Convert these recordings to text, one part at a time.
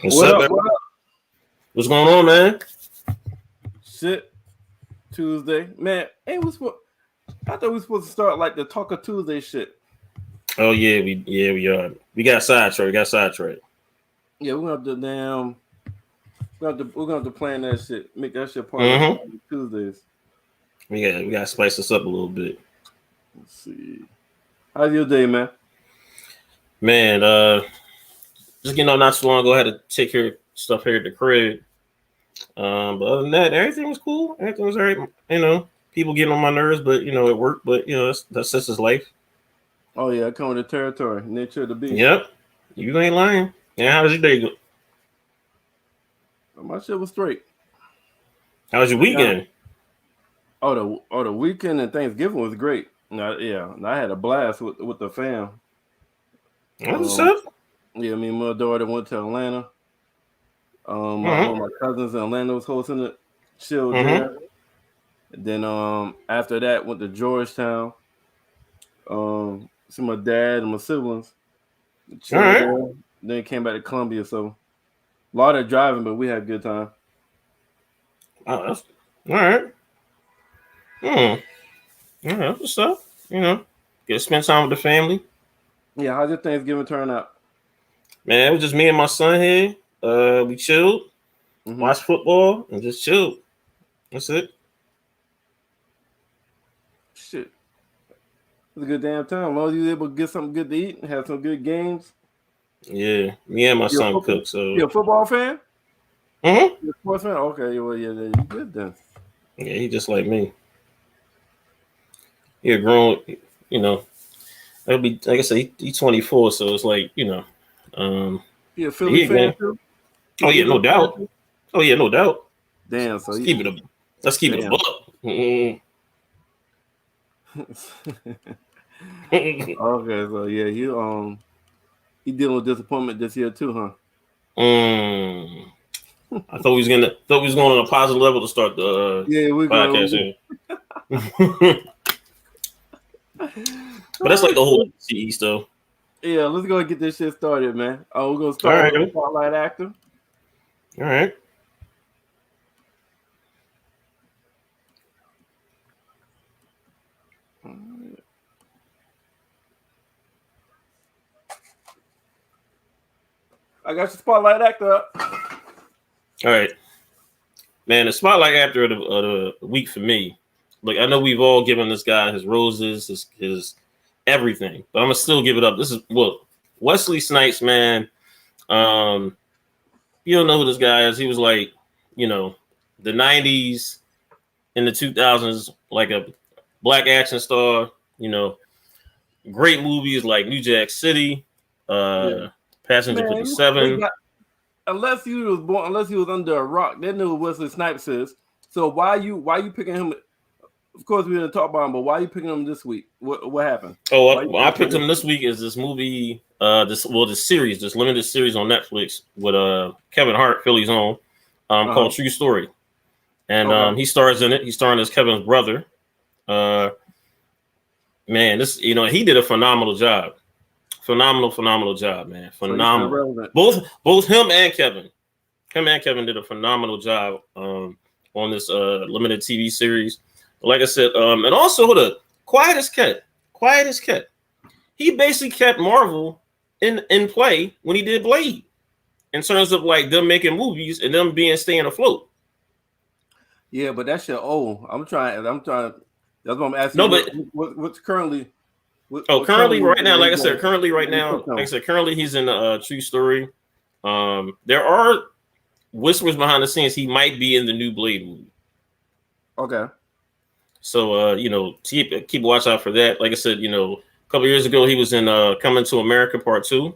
What's up, man? What up? What's going on, man? Shit. Tuesday. Man, I thought we were supposed to start like the Talk of Tuesday shit. Oh yeah, we are. We got sidetracked. Yeah, we're gonna have to we're gonna have to plan that shit. Make that shit part of Mm-hmm. Tuesdays. We got to spice this up a little bit, Let's see. How's your day, man? man. Just not too long ago, I had to take care of stuff here at the crib. But other than that, everything was cool. Everything was alright. People getting on my nerves, but it worked. But that's just his life. Oh yeah, I come with the territory. Nature of the beast. Yep, you ain't lying. Yeah, how was your day go? My shit was straight. How was your weekend? The weekend and Thanksgiving was great. I had a blast with the fam. What's up? Yeah, me and my daughter went to Atlanta. One of my cousins in Atlanta was hosting it. Chilled there. And then after that went to Georgetown. See my dad and my siblings. Chilled there. Then came back to Columbia. So a lot of driving, but we had a good time. Oh, that's all right. All right, what's up? Get to spend time with the family. Yeah, how's your Thanksgiving turn out? Man, it was just me and my son here. We chilled, watched football, and just chilled. That's it. Shit. It was a good damn time. As long as you were able to get something good to eat and have some good games. Yeah, me and my son cook. So you a football fan? Mm-hmm. You a sports fan? Okay, well, yeah, you good then. Yeah, he just like me. He a grown, that'll be like I said, he's 24, so it's like, You a Philly fan too? Oh yeah, no doubt. Oh yeah, no doubt. Damn, so let's keep it a buck. Okay, so yeah, he dealing with disappointment this year too, huh? I thought we was going on a positive level to start the podcast here. But that's like the whole CE though. Yeah, let's go and get this shit started, man. Oh, we're gonna start with the spotlight actor. All right. I got your spotlight actor up. All right, man. The spotlight actor of the week for me. Like, I know we've all given this guy his roses, his everything, but I'm gonna still give it up. This is Wesley Snipes, man. You don't know who this guy is. He was like, the 90s and the 2000s, like a black action star. Great movies like New Jack City, Passenger 57. Unless he was under a rock, they knew who Wesley Snipes is. So why you picking him? Of course, we didn't talk about him, but why are you picking him this week? What happened? I picked him this week is this movie, this limited series on Netflix with Kevin Hart, Philly's own, called True Story, and he stars in it. He's starring as Kevin's brother. Man, this he did a phenomenal job. Phenomenal job, man. Phenomenal. Both him and Kevin did a phenomenal job on this limited TV series. Like I said, and also the quiet as kept. He basically kept Marvel in play when he did Blade, in terms of like them making movies and them staying afloat. Yeah, but that shit old. I'm trying. That's what I'm asking. No, but what's currently? Currently right now, he's in a True Story. There are whispers behind the scenes he might be in the new Blade movie. Okay. So keep watch out for that. Like I said, a couple years ago he was in Coming to America Part 2,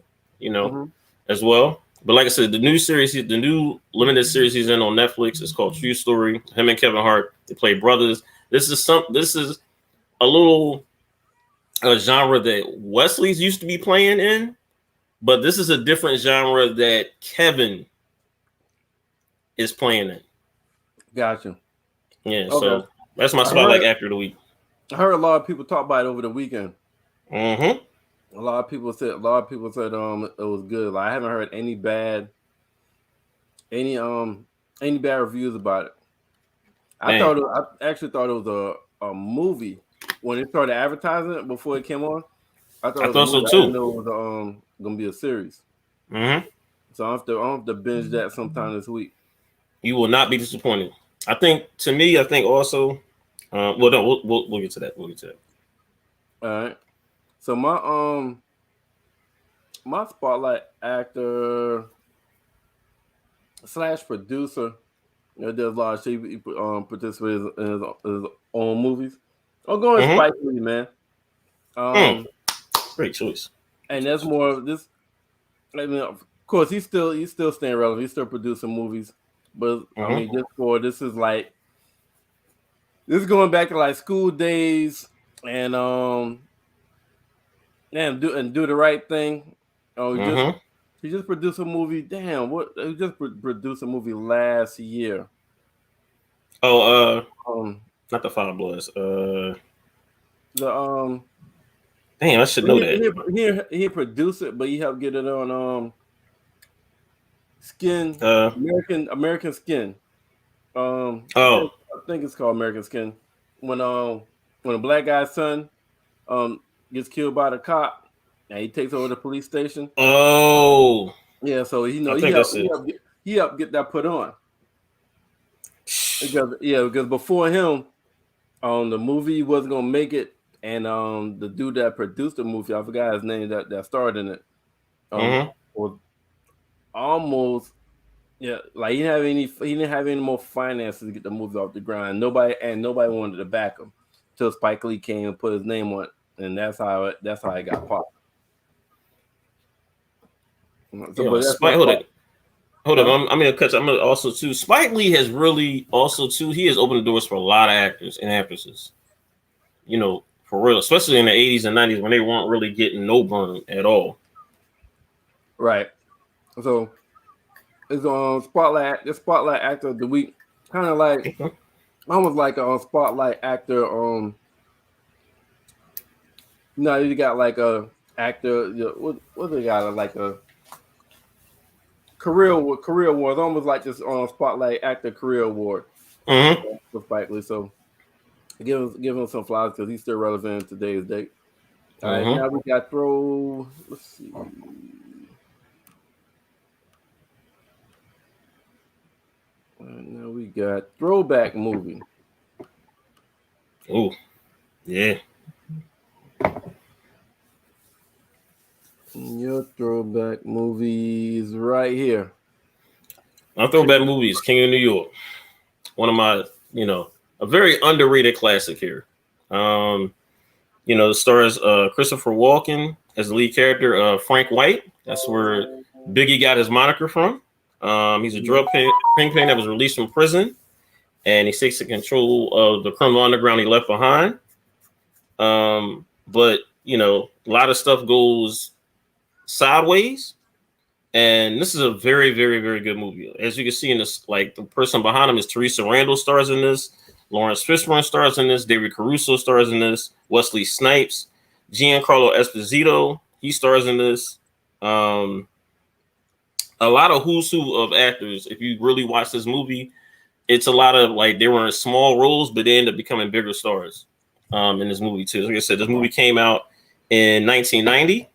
as well. But like I said, the new limited series he's in on Netflix is called True Story. Him and Kevin Hart, they play brothers. This is a little genre that Wesley's used to be playing in, but this is a different genre that Kevin is playing in. Gotcha. Yeah, okay. So that's my spotlight actor of the week. I heard a lot of people talk about it over the weekend. Mm-hmm. A lot of people said it was good. Like, I haven't heard any bad any bad reviews about it. I actually thought it was a movie when it started advertising it before it came on. I thought I it was a thought so movie. I too. didn't know it was gonna be a series. Mm-hmm. So I have to binge that sometime this week. You will not be disappointed. I think also. Well, no, we'll get to that. We'll get to that. All right. So my spotlight actor / producer, does a lot of shit. He participates in his own movies. I'm going Spike Lee, man. Great choice. And that's more of this. I mean, of course, he's still staying relevant. He's still producing movies, but I mean, this is going back to like school days and do the right thing. Oh, he just produced a movie. Damn, he just produced a movie last year. Oh, not the Five Bloods. Damn, I should know that. He produced it, but he helped get it on Skin, American Skin. I think it's called American Skin. When a black guy's son gets killed by the cop and he takes over the police station. Oh, yeah. So he helped get that put on. Because before him, the movie wasn't gonna make it, and the dude that produced the movie, I forgot his name, that starred in it, was almost like he didn't have any more finances to get the movie off the ground. Nobody wanted to back him until Spike Lee came and put his name on it, and that's how it got popped. So, Hold up, I'm gonna cut you. I'm gonna also too. Spike Lee has really also too. He has opened the doors for a lot of actors and actresses. For real, especially in the 80s and 90s when they weren't really getting no burn at all. Right. So it's on spotlight. The spotlight actor of the week, kind of like almost like a spotlight actor. You got like a actor. What they got like a career award, almost like this spotlight actor career award for Spike Lee. So give him some flowers because he's still relevant in today's date. All right, now we got let's see. Now we got throwback movie. Oh, yeah. Your throwback movies right here. My throwback movie is King of New York. One of my, a very underrated classic here. It stars Christopher Walken as the lead character, Frank White. That's where Biggie got his moniker from. He's a drug kingpin that was released from prison, and he takes control of the criminal underground he left behind. But a lot of stuff goes sideways, and this is a very, very, very good movie. As you can see in this, like the person behind him is Teresa Randall stars in this, Lawrence Fishburne stars in this, David Caruso stars in this, Wesley Snipes, Giancarlo Esposito, he stars in this. A lot of who's who of actors. If you really watch this movie, it's a lot of like they were in small roles, but they end up becoming bigger stars in this movie too. Like I said, this movie came out in 1990.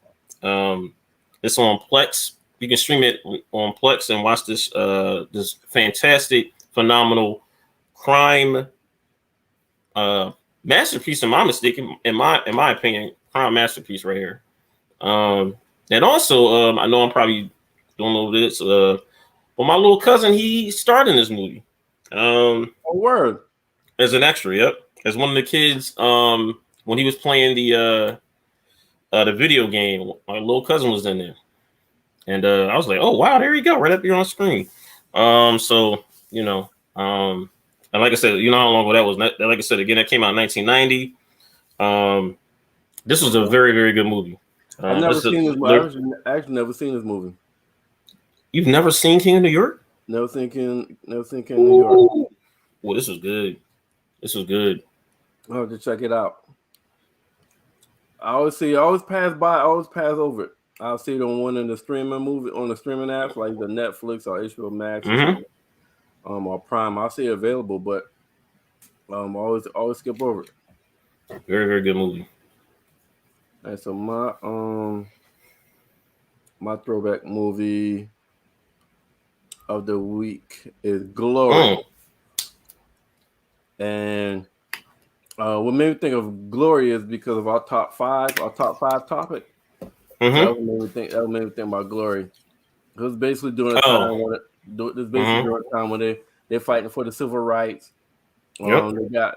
It's on Plex. You can stream it on Plex and watch this this fantastic, phenomenal crime masterpiece. In my mistake, in my opinion, crime masterpiece right here. And also, I know I'm probably don't know this, but my little cousin, he starred in this movie. Word. As an extra, yep. As one of the kids, when he was playing the video game, my little cousin was in there. And I was like, oh wow, there you go, right up here on screen. So and like I said, you know how long ago that was. Like I said, again, that came out in 1990. This was a very, very good movie. I've never seen this movie. I've actually never seen this movie. You've never seen King of New York? Never seen King of New York. Well, this was good. This was good. I'll have to check it out. I always pass over it. I'll see it on one of the streaming apps like the Netflix or HBO Max or Mm-hmm. something, or Prime. I'll see it available, but always skip over it. Very, very good movie. And so my throwback movie of the week is Glory. And what made me think of Glory is because of our top five topic. Mm-hmm. That would made me think about Glory. It was basically during a time when they're fighting for the civil rights. Yep.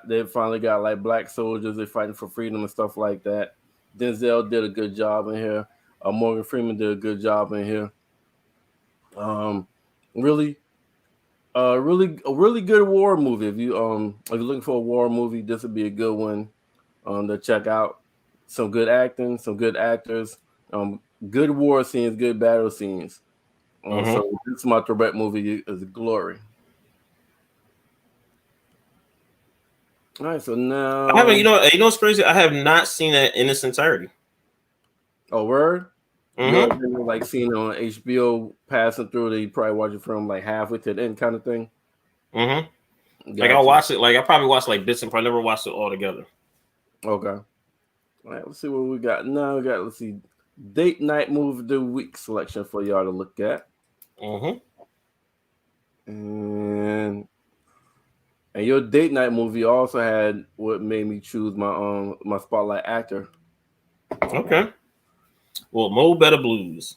They finally got like black soldiers. They're fighting for freedom and stuff like that. Denzel did a good job in here. Morgan Freeman did a good job in here. Really, a really good war movie. If you're looking for a war movie, this would be a good one to check out. Some good acting, some good actors, good war scenes, good battle scenes. So this is my throwback movie is Glory. All right, so now I haven't. You know what's crazy? I have not seen that in its entirety. Oh, word. You Mm-hmm. ever been like seen on HBO passing through that you probably watch it from like halfway to the end kind of thing? Mm-hmm. Like I'll Gotcha. watch it. Like I probably watched like bits and I never watched it all together. Okay. All right, let's see what we got now. Let's see, date night movie of the week selection for y'all to look at. Mm-hmm. And your date night movie also had what made me choose my spotlight actor. Okay. Well, Mo Better Blues.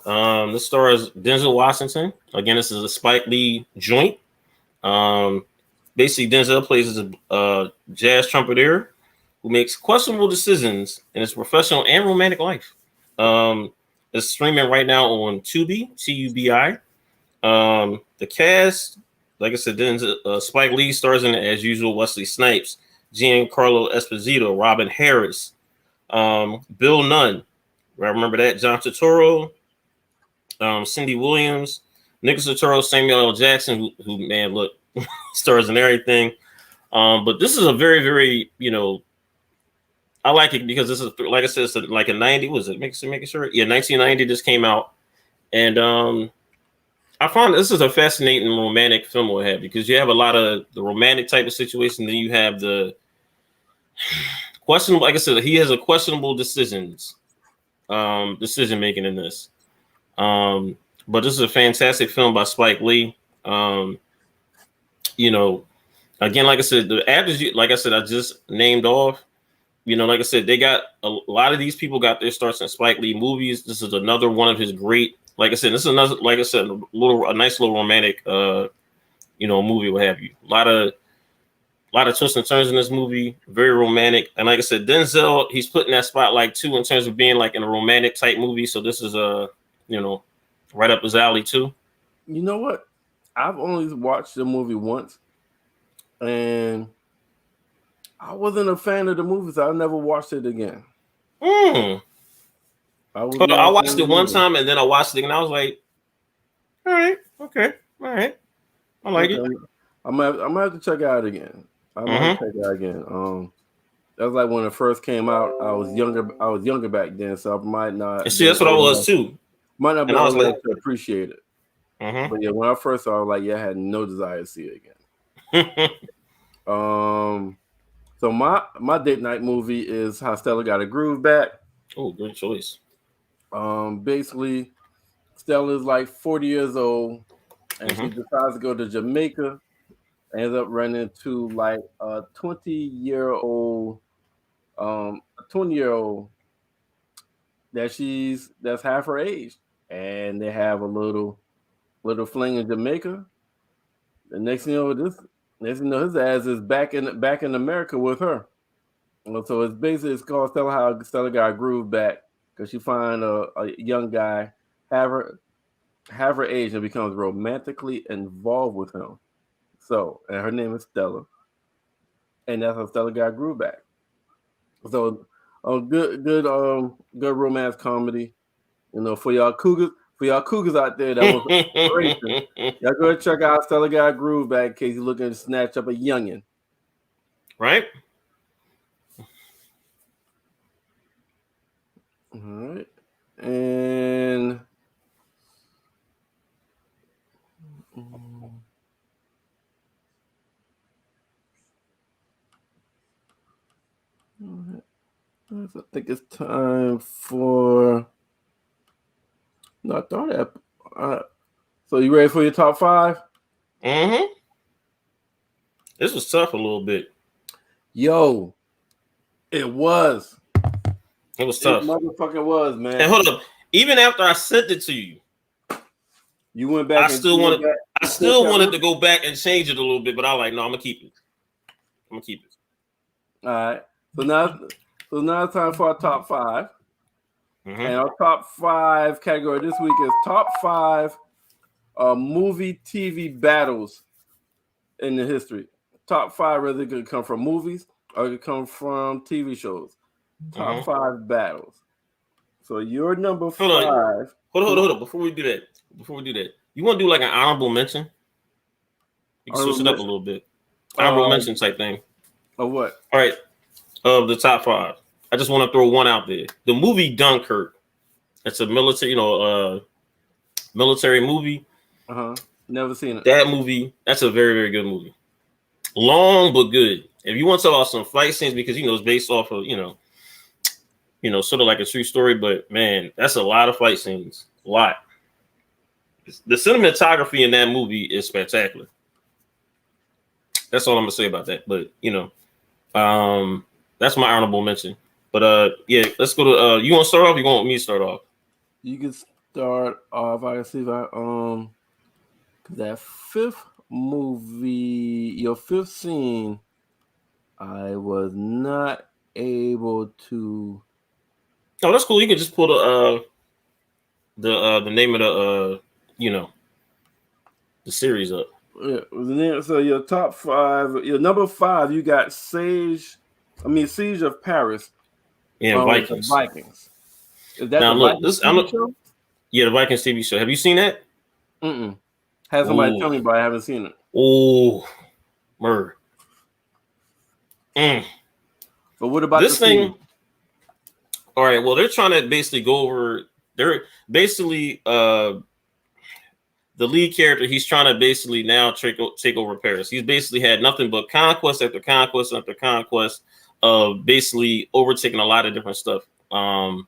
This stars Denzel Washington. Again, this is a Spike Lee joint. Basically, Denzel plays as a jazz trumpeter who makes questionable decisions in his professional and romantic life. It's streaming right now on Tubi, Tubi. The cast, like I said, Denzel, Spike Lee stars in it as usual. Wesley Snipes, Giancarlo Esposito, Robin Harris, Bill Nunn. I remember that. John Turturro, Cindy Williams, Nicholas Turturro, Samuel L. Jackson, who man, look, stars in everything. But this is a very, very, I like it because this is, like I said, it's like a 90, was it? Making sure? Yeah, 1990 just came out. And I found this is a fascinating romantic film we'll have because you have a lot of the romantic type of situation. Then you have the questionable, like I said, he has a questionable decision making in this. But this is a fantastic film by Spike Lee. You know, again, like I said, the actors, like I said, I just named off. Like I said, they got a lot of these people got their starts in Spike Lee movies. This is another one of his great. Like I said, this is another. Like I said, a nice little romantic, movie. What have you? A lot of twists and turns in this movie. Very romantic, and like I said, Denzel, he's put in that spotlight too in terms of being like in a romantic type movie. So this is right up his alley too. You know what? I've only watched the movie once, and I wasn't a fan of the movie, so I never watched it again. I was not. I watched it one time, and then I watched it, and I was like, "All right, okay, all right, I like it." I'm gonna have to check it out again. I'm gonna check it out again. That was like when it first came out. I was younger back then, so I might not. See, that's what I was too. Might not be old enough to appreciate it. But yeah, when I first saw it, I was like, I had no desire to see it again. So my date night movie is How Stella Got a Groove Back. Oh, good choice. Basically, Stella's like 40 years old, and she decides to go to Jamaica. Ends up running into like a 20-year-old that's half her age, and they have a little fling in Jamaica. The next thing you know, his ass is back in America with her. So it's called How Stella Got a Groove Back, because she find a young guy have her age and becomes romantically involved with him. So, and her name is Stella, and that's how Stella got a groove back. So, good romance comedy. For y'all cougars out there, that was inspiration. Y'all go check out Stella got a groove back in case you're looking to snatch up a youngin. Right. All right. And I think it's time for. No, I thought that. So you ready for your top 5? Mm-hmm. This was tough a little bit. Yo, it was. It was tough. It motherfucking was, man. And hold up. Even after I sent it to you, you went back. I still wanted to go back and change it a little bit, but I like, no, I'm gonna keep it. I'm gonna keep it. All right. So now it's time for our top 5. Mm-hmm. And our top 5 category this week is top 5 movie TV battles in the history. Top 5, whether it could come from movies or it could come from TV shows. Top 5 battles. So your number 5. Hold on. Before we do that, you want to do like an honorable mention? You can switch it up a little bit. Honorable mention type thing. Of what? All right. Of the top 5. I just want to throw one out there. The movie Dunkirk. It's a military, military movie. Never seen it. That movie, that's a very, very good movie. Long but good. If you want to talk about some fight scenes, because it's based off of, sort of like a true story, but man, that's a lot of fight scenes. A lot. The cinematography in that movie is spectacular. That's all I'm gonna say about that. But that's my honorable mention. But yeah, let's go to you want to start off? Or you want me to start off? You can start off. I can see if that 5th movie, your 5th scene, I was not able to. Oh, that's cool. You can just pull the name of the series up. Yeah. So your top 5, your number 5, you got Siege of Paris. Yeah, Vikings. The Vikings. Is that now, the look, Vikings TV show? Yeah, the Vikings TV show. Have you seen that? Have somebody tell me, but I haven't seen it. Oh, Merv. But what about this thing? All right. Well, they're trying to basically go over. They're basically the lead character. He's trying to basically now take over Paris. He's basically had nothing but conquest after conquest after conquest of basically overtaking a lot of different stuff. Thing.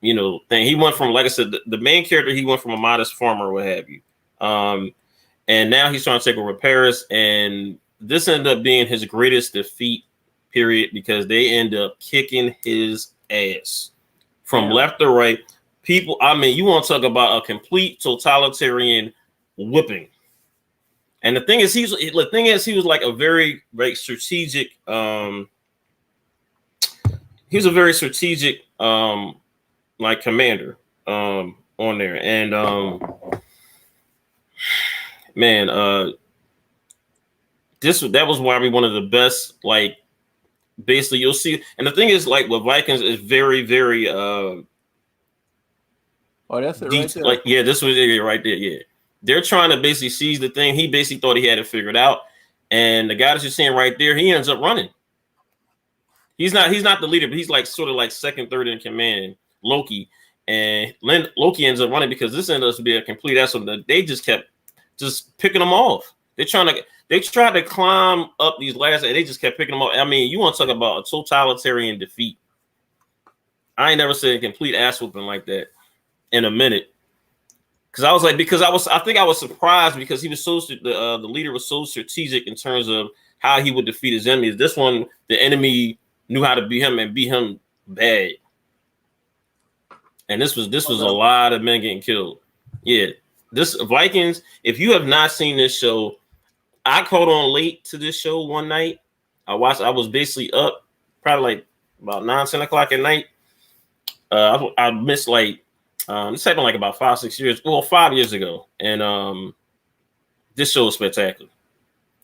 He went from, like I said, the main character. He went from a modest farmer, what have you, and now he's trying to take over Paris. And this ended up being his greatest defeat, period, because they end up kicking his ass from left to right. People, you want to talk about a complete totalitarian whipping. And the thing is, he was like a very, very strategic. He was a very strategic, like commander, on there, and that was probably one of the best. Like, basically, you'll see, and the thing is, like, with Vikings is very, very. That's it right there. Like, yeah, this was it right there. Yeah, they're trying to basically seize the thing. He basically thought he had it figured out, and the guy that you're seeing right there, he ends up running. He's not the leader, but he's like sort of like second, third in command, Loki. And Loki ends up running because this ended up to be a complete asshole. They just kept picking them off. They tried to climb up these ladders, and they just kept picking them up. You want to talk about a totalitarian defeat? I ain't never seen a complete ass whooping like that in a minute. I think I was surprised because he was so the leader was so strategic in terms of how he would defeat his enemies. This one, the enemy knew how to beat him and beat him bad. And this was a lot of men getting killed. Yeah, this Vikings. If you have not seen this show, I caught on late to this show one night. I was basically up probably like about 9-10 o'clock at night. I missed like this happened like about 5 years ago, and this show is spectacular.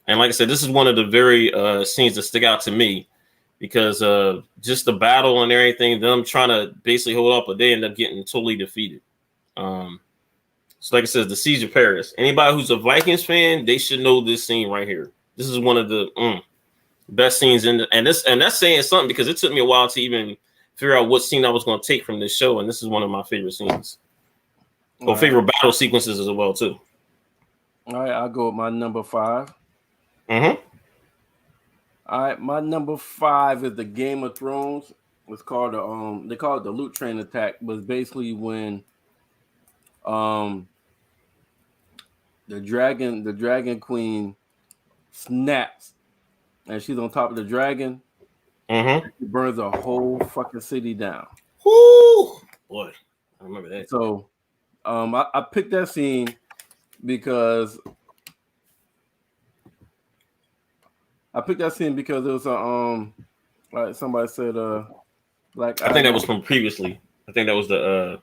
And like I said, this is one of the very scenes that stick out to me. Because just the battle and everything, them trying to basically hold up, but they end up getting totally defeated. So like I said, the Siege of Paris. Anybody who's a Vikings fan, they should know this scene right here. This is one of the best scenes and that's saying something because it took me a while to even figure out what scene I was going to take from this show, and this is one of my favorite scenes. Or favorite battle sequences as well too. All right, I'll go with my number 5. Mm-hmm. All right, my number 5 is the Game of Thrones. It's called they call it the Loot Train Attack, but it's basically when the dragon queen snaps and she's on top of the dragon. Mm-hmm. She burns a whole fucking city down. Woo! Boy, I remember that. So I picked that scene because it was a like somebody said like I think that was from previously. I think that was the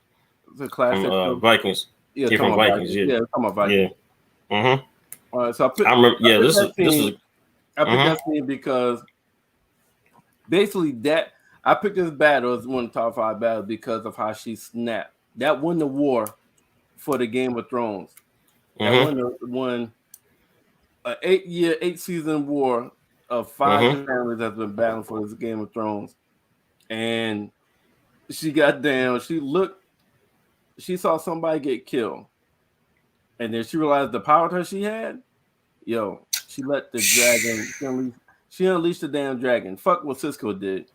classic from Vikings. Yeah, from Vikings. Yeah, talking about Vikings. Yeah. Mm-hmm. All right, so I remember. Yeah, this is. I picked that scene because basically I picked this battle as one of the top 5 battles because of how she snapped. That won the war for the Game of Thrones. That won an 8-season war of 5 families that's been battling for this Game of Thrones. And she got down. She saw somebody get killed. And then she realized the power that she had. Yo, she let the dragon. She unleashed the damn dragon. Fuck what Cisco did.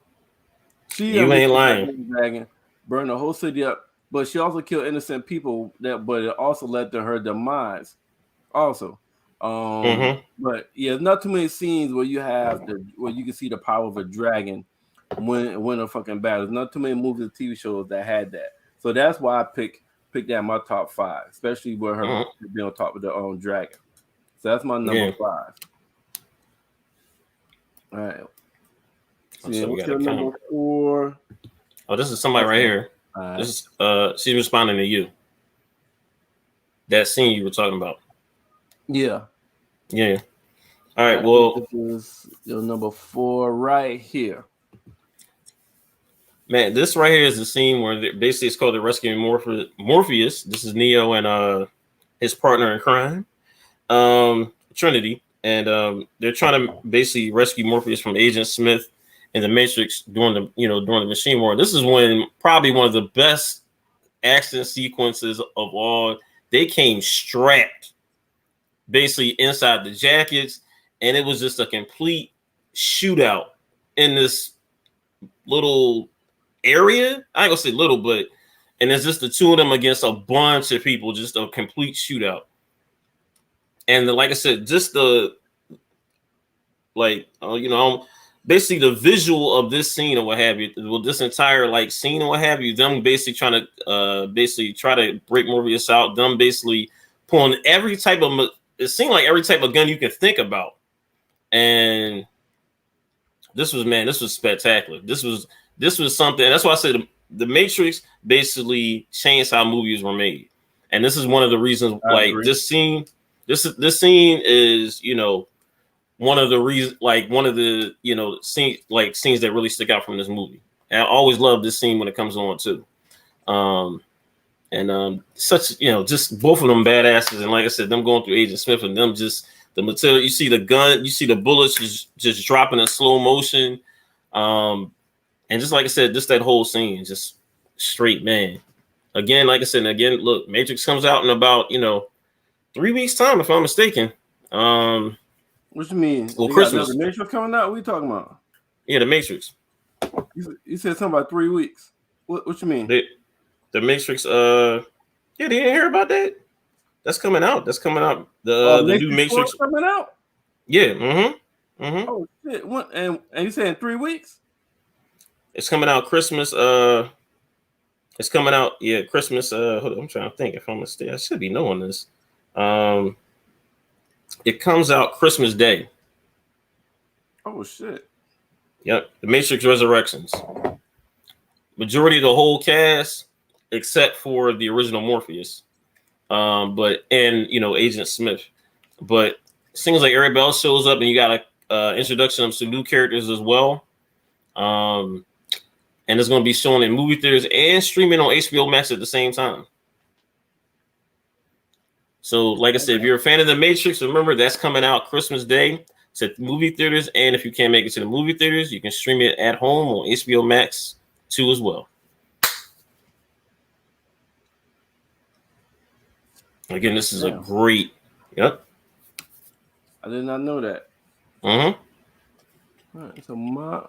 You ain't lying. Dragon burned the whole city up, but she also killed innocent people. But it also led to her demise. Also, but yeah, there's not too many scenes where you can see the power of a dragon win a fucking battle. There's not too many movies and TV shows that had that. So that's why I picked that in my top 5, especially with her being on top of the dragon. So that's my number 5. All right. So what's your number 4? Oh, this is somebody right here. This is she's responding to you. That scene you were talking about. Yeah. Yeah. All right. Well, this is your number 4 right here. Man, this right here is the scene where basically it's called the Rescuing Morpheus. This is Neo and his partner in crime, Trinity, and they're trying to basically rescue Morpheus from Agent Smith in the Matrix during the Machine War. This is when probably one of the best action sequences of all. They came strapped, basically inside the jackets, and it was just a complete shootout in this little area. I ain't gonna say little, but and it's just the two of them against a bunch of people, just a complete shootout. And like I said, just basically the visual of this scene or what have you, well, this entire scene or what have you, them basically trying to try to break Morpheus out, them basically pulling every type of, it seemed like every type of gun you can think about. And this was spectacular. This was something. That's why I said the Matrix basically changed how movies were made. And this is one of the reasons, this scene is, one of the reasons, one of the, scenes that really stick out from this movie. And I always love this scene when it comes on too. Such, just both of them badasses. And like I said, them going through Agent Smith and them just the material, you see the gun, you see the bullets just dropping in slow motion. And just like I said, just that whole scene, just straight, man. Again, like I said, look, Matrix comes out in about, 3 weeks time, if I'm mistaken. What you mean? Well, Christmas. The Matrix coming out? What are you talking about? Yeah, the Matrix. You said something about 3 weeks. What you mean? The Matrix. They didn't hear about that. That's coming out. The new Matrix coming out. Yeah. Mm-hmm. Mm-hmm. Oh shit! What? And you saying 3 weeks? It's coming out Christmas. It's coming out. Yeah, Christmas. Hold on, I'm trying to think. If I'm mistaken, I should be knowing this. It comes out Christmas Day. Oh shit! Yep, The Matrix Resurrections. Majority of the whole cast, except for the original Morpheus, Agent Smith. But it seems like everybody else shows up, and you got a introduction of some new characters as well. And it's going to be shown in movie theaters and streaming on HBO Max at the same time. So, like I said, if you're a fan of The Matrix, remember that's coming out Christmas Day. It's at movie theaters, and if you can't make it to the movie theaters, you can stream it at home on HBO Max 2 as well. Again, this is a great. Yep. I did not know that. Mm-hmm. All right, so my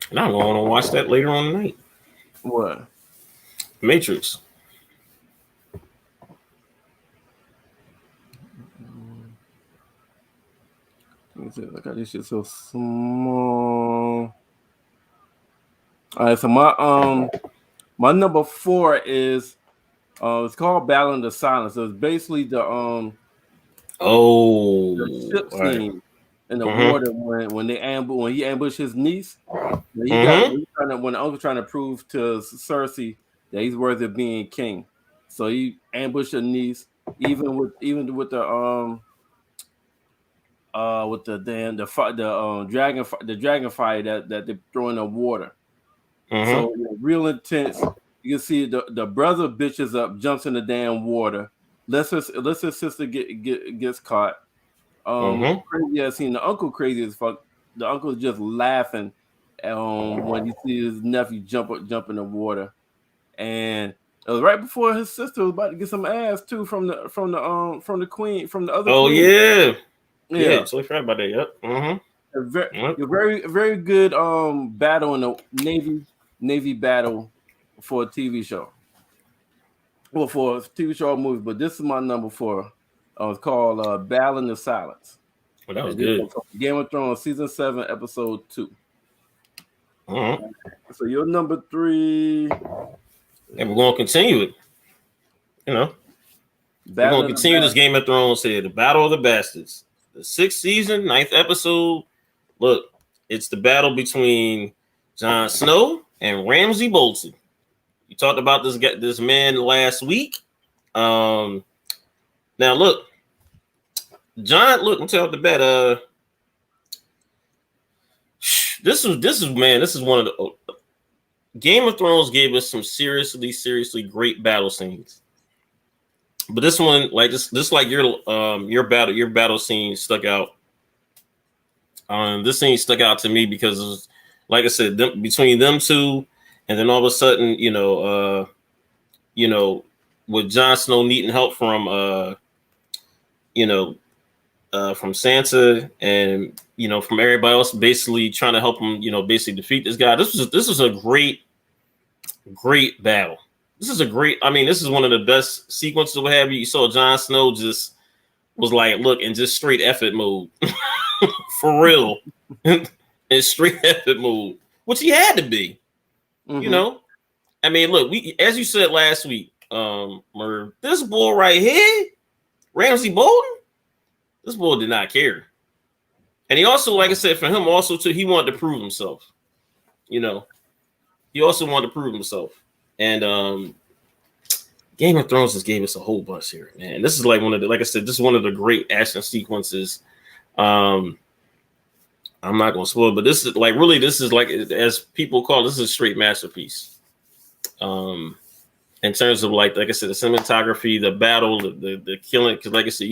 And I'm going to watch that later on tonight. what? Matrix. Look at this shit so small. All right, so my number 4 is it's called Battle in the Silence. So it's basically the ship scene in the water when he ambushed his niece. When the uncle trying to prove to Cersei that he's worthy of being king. So he ambushed her niece, even with the dragon fire that they throw in the water. So real intense. You can see the brother bitches up, jumps in the damn water. Lets her sister gets caught. Crazy as scene. The uncle crazy as fuck. The uncle's just laughing when he sees his nephew jump in the water. And it was right before his sister was about to get some ass too from the queen, from the other queen. Yeah, totally forgot about that. Yep. A very good battle in the Navy battle for a TV show. Well, for a TV show or movie, but this is my number 4. It's called Battle in the Silence. Well, that was good. Game of Thrones season 7 episode 2. So your number 3. And we're gonna continue it. You know, we're gonna continue this Game of Thrones here, the Battle of the Bastards, the 6th season, 9th episode. Look, it's the battle between Jon Snow and Ramsay Bolton. You talked about this man last week. Now look, John. Look, I'm telling you the bat. This is one of the Game of Thrones gave us some seriously great battle scenes. But this one, like this like your battle scene stuck out. This scene stuck out to me because it was, like I said, between them two, and then all of a sudden, with Jon Snow needing help from from Sansa and from everybody else basically trying to help him, basically defeat this guy. This was a great battle. This is one of the best sequences we have. You saw Jon Snow just was like, look, in just straight effort mode. For real. In straight effort mode. Which he had to be. Look, as you said last week, Merv, this boy right here, Ramsay Bolton, this boy did not care. And he also, like I said, for him also too, he wanted to prove himself. He also wanted to prove himself. And Game of Thrones just gave us a whole bunch here, man. This is like this is one of the great action sequences. I'm not gonna spoil, but this is like as people call this is a straight masterpiece. In terms of like I said, the cinematography, the battle, the killing, because like I said,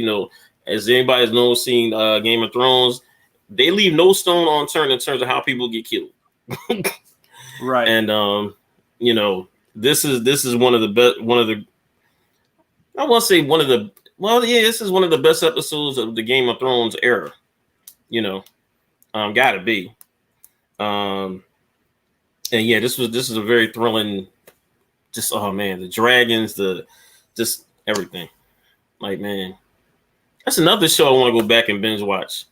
as anybody's known seen Game of Thrones, they leave no stone unturned in terms of how people get killed. Right. And this is one of the best, I want to say this is one of the best episodes of the Game of Thrones era. Gotta be. And yeah, this is a very thrilling. Just the dragons, just everything. Like, man, that's another show I want to go back and binge watch.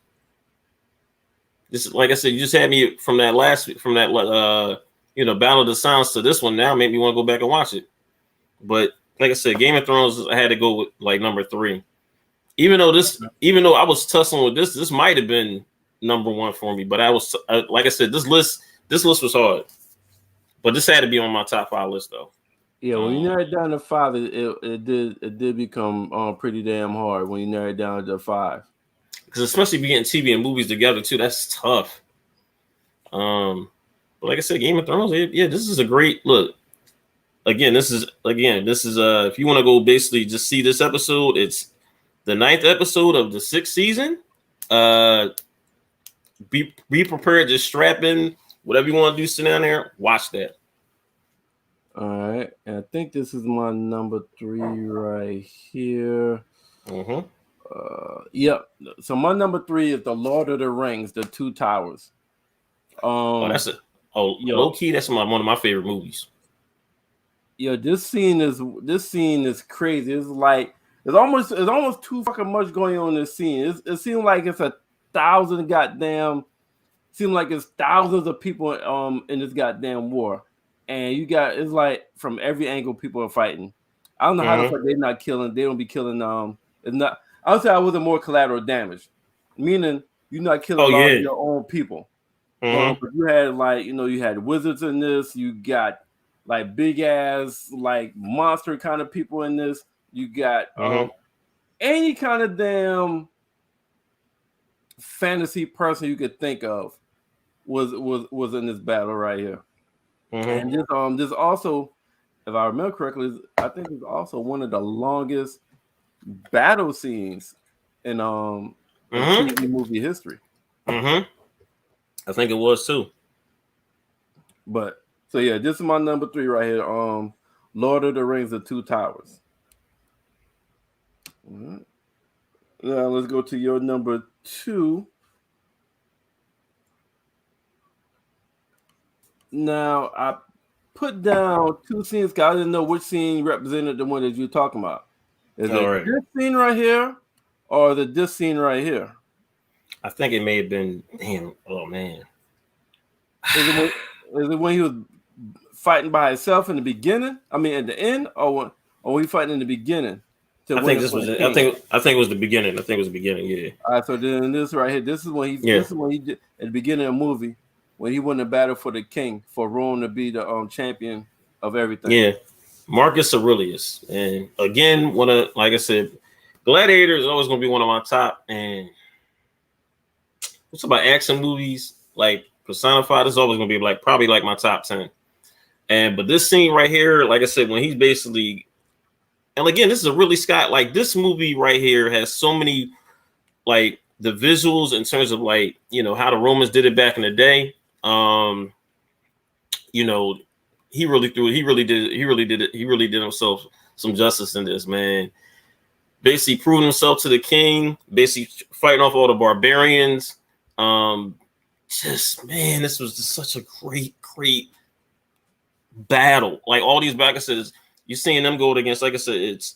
This, like I said, you just had me from that Battle of the Sounds to this one. Now made me want to go back and watch it. But like I said, Game of Thrones, I had to go with like number 3. Even though I was tussling with this might have been number 1 for me. But I was like I said, this list was hard. But this had to be on my top 5 list though. Yeah, when you narrow it down to 5, it did become pretty damn hard when you narrow it down to 5. Because especially being TV and movies together too, that's tough. But like I said, Game of Thrones, yeah, this is a great look. again, this is if you want to go basically just see this episode, it's the 9th episode of the 6th season. Be prepared, just strap in, whatever you want to do, sit down there, watch that. All right, and I think this is my number 3 right here. Mm-hmm. Yep. So my number 3 is The Lord of the Rings, The Two Towers. Low key, that's one of my favorite movies. Yeah, this scene is crazy. It's like there's almost too fucking much going on in this scene. It seems like it's 1,000 goddamn. Seems like it's thousands of people in this goddamn war, and it's like from every angle people are fighting. I don't know how the fuck they're not killing. They don't be killing. It's not. I would say I wasn't more collateral damage, meaning you're not killing a lot of your own people. But you had you had wizards in this. You got like big ass like monster kind of people in this. You got any kind of damn fantasy person you could think of was in this battle right here. And this also, if I remember correctly, I think it's also one of the longest battle scenes in TV movie history. I think it was too. But so yeah, this is my number 3 right here. Lord of the Rings, The Two Towers. All right. Now let's go to your number 2. Now I put down 2 scenes because I didn't know which scene represented the one that you're talking about. Is it this scene right here or this scene right here? I think it may have been. Damn! Oh man! Is it when he was fighting by himself in the beginning? I mean, at the end, or when he fighting in the beginning? I think this was. I think it was the beginning. I think it was the beginning. Yeah. All right. So then this right here. This is when he. Yeah. This is when he did at the beginning of the movie when he won the battle for the king for Rome to be the champion of everything. Yeah. Marcus Aurelius, and again, like I said, Gladiator is always going to be one of my top. And what's about action movies like personified is always going to be probably my top 10. But this scene right here, like I said, when he's basically, and again, this is a Ridley Scott. Like this movie right here has so many like the visuals in terms of like how the Romans did it back in the day. He really did himself some justice in this, man. Basically proving himself to the king, basically fighting off all the barbarians. This was just such a great battle. Like all these back, I said, you're seeing them go against, like I said, it's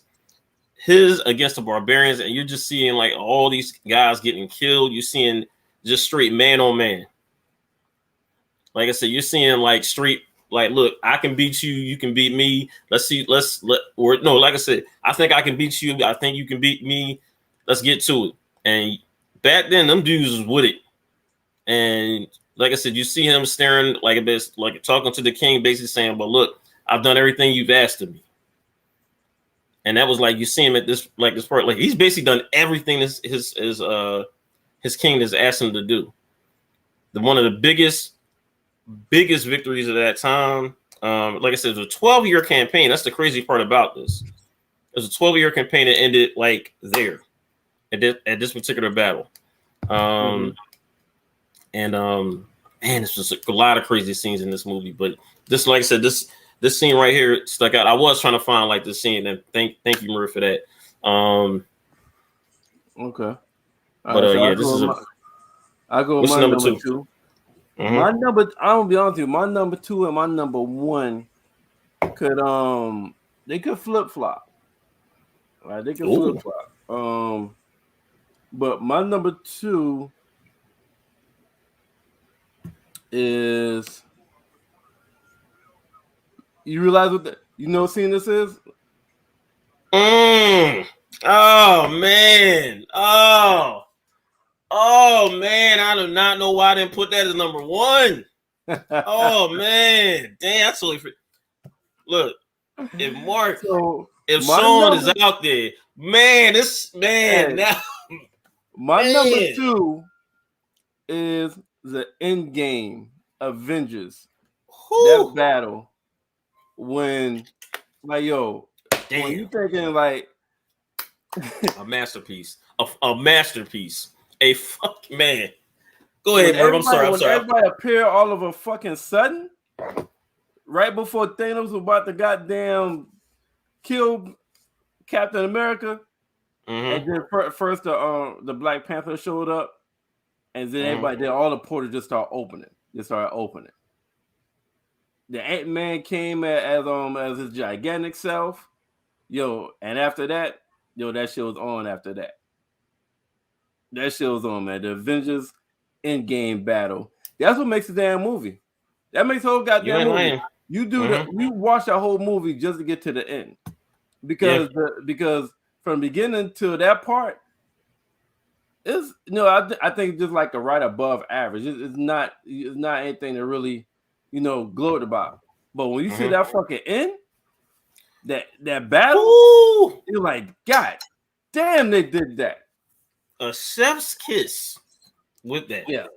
his against the barbarians, and you're just seeing like all these guys getting killed. You're seeing just straight man on man. Like I said, you're seeing like straight. Like, look, I can beat you. You can beat me. Like I said, I think I can beat you. I think you can beat me. Let's get to it. And back then, them dudes was with it. And like I said, you see him staring like a bit, like talking to the king, basically saying, "But look, I've done everything you've asked of me." And that was like you see him at this part, like he's basically done everything his king has asked him to do. One of the biggest victories of that time. Like I said, it was a 12-year campaign. That's the crazy part about this. It was a 12-year campaign that ended like there at this particular battle. And it's just a lot of crazy scenes in this movie. But this, like I said, this scene right here stuck out. I was trying to find like the scene, and thank you, Merv, for that. Okay. But yeah, this is I go with my number 2. My number, I'm gonna be honest with you, my number 2 and my number 1 they could flip flop. Right? They could flip flop. But my number 2 is, you realize what scene this is? Oh man. Oh man, I do not know why I didn't put that as number 1. Oh man, damn! I totally look. If Sean is out there, man, now my number 2 is the Endgame Avengers. That battle when like yo, Damn. when you thinking like a masterpiece, a masterpiece, a fuck man. Go ahead, Merv. I'm sorry. Everybody appear all of a fucking sudden, right before Thanos was about to goddamn kill Captain America, and then first the Black Panther showed up, and then everybody, then all the portals just started opening. The Ant-Man came as his gigantic self, yo, and after that, yo, that shit was on. After that, that shit was on, man. The Avengers Endgame battle. That's what makes the damn movie. That makes the whole goddamn movie. You watch that whole movie just to get to the end, because from the beginning to that part, is I think just like a right above average. It's not anything to really gloat about. But when you see that fucking end, that battle, you're like, God damn, they did that. A chef's kiss with that. Yeah.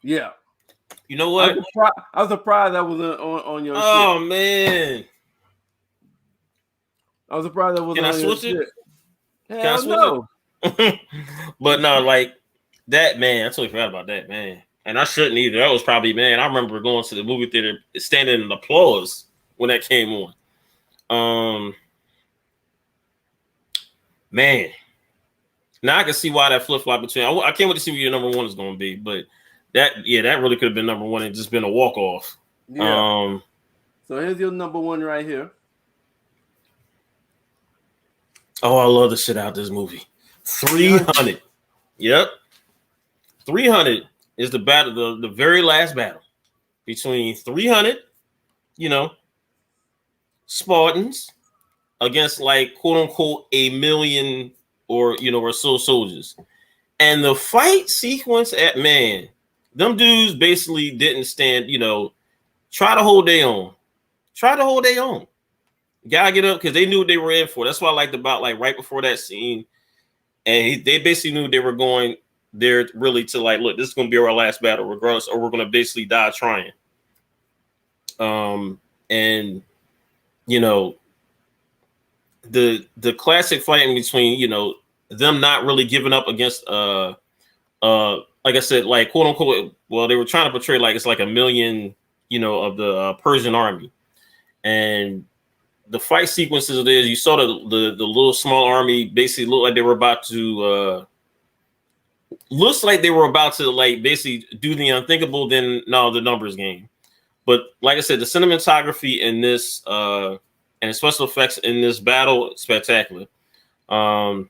Yeah. You know what? I was surprised that was on your shit. Man. I was surprised that was on your shit. Can I switch it? But no, like that, man. I totally forgot about that, man. And I shouldn't either. That was probably, man. I remember going to the movie theater, standing in applause when that came on. Man. Now I can see why that flip flop between. I can't wait to see what your number one is going to be, but that really could have been number one and just been a walk off. Yeah. So here's your number one right here. Oh, I love the shit out of this movie. 300. Yep. 300 is the battle, the very last battle between 300, Spartans against like quote unquote a million or so soldiers. And the fight sequence them dudes basically didn't stand, try to hold their own. Gotta get up because they knew what they were in for. That's what I liked about like right before that scene. And they basically knew they were going there really to like, look, this is going to be our last battle regardless, or we're going to basically die trying. And the classic fighting between, them not really giving up against, like I said, like quote unquote, well, they were trying to portray like it's like a million, of the Persian army. And the fight sequences of this, you saw the little small army basically look like they were about to, looks like they were about to like basically do the unthinkable. Then no, the numbers game. But like I said, the cinematography in this, and the special effects in this battle, spectacular. Another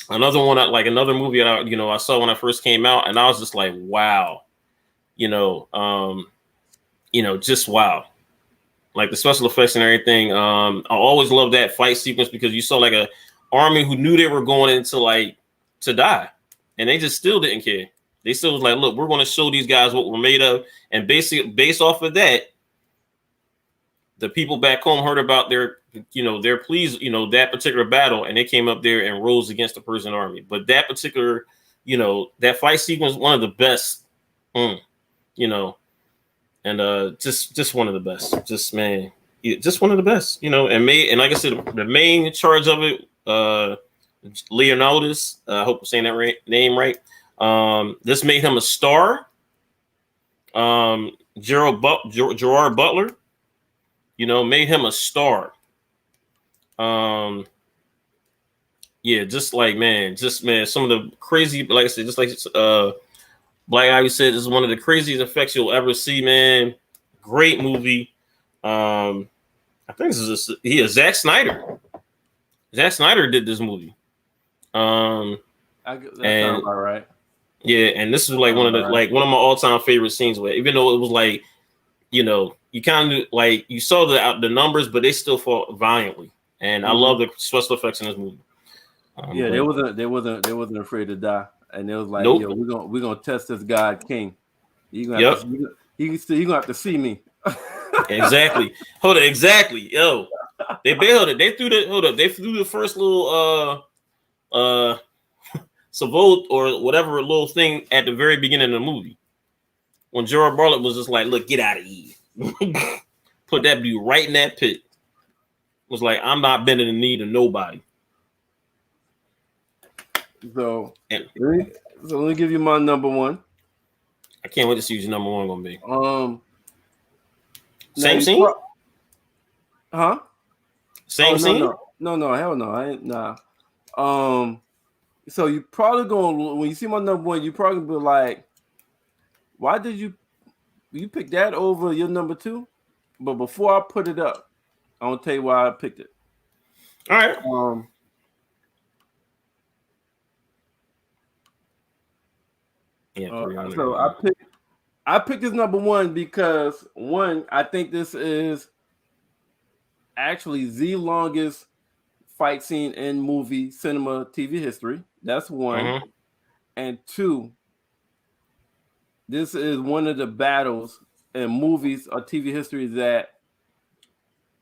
one, like another movie that I saw when I first came out, and I was just like, wow, just wow. Like the special effects and everything. I always loved that fight sequence because you saw like a army who knew they were going into like to die, and they just still didn't care. They still was like, look, we're going to show these guys what we're made of, and basically based off of that, the people back home heard about their pleas, that particular battle, and they came up there and rose against the Persian army. But that particular, that fight sequence, one of the best, and just one of the best. Just man, just one of the best, and like I said, the main charge of it, Leonidas, I hope I'm saying that name right. This made him a star. Gerard Butler, made him a star. Just some of the crazy, like I said, just like Black Ivy said, this is one of the craziest effects you'll ever see, man. Great movie. I think this is Zack Snyder. Zack Snyder did this movie. That sounds about right. Yeah, and this is like one of my all-time favorite scenes where even though it was like, you kind of like you saw the numbers, but they still fought valiantly. And I love the special effects in this movie. They wasn't afraid to die. And it was like, nope. Yo, we're gonna test this God King. You're gonna have to see me. Exactly. Hold on, exactly. Yo. They bailed it. They threw the first little Savolt or whatever little thing at the very beginning of the movie. When Gerard Butler was just like, look, get out of here. Put that dude right in that pit. Was like, I'm not bending the knee to nobody. So let me give you my number one. I can't wait to see what your number one gonna be. Same now scene? Huh? Same scene? No, hell no. I ain't nah. So you probably gonna, when you see my number one, you probably be like, why did you pick that over your number two? But before I put it up, I'm gonna tell you why I picked it. All right. So I picked this number one because one, I think this is actually the longest fight scene in movie, cinema, TV history. That's one. And two, this is one of the battles in movies or TV history that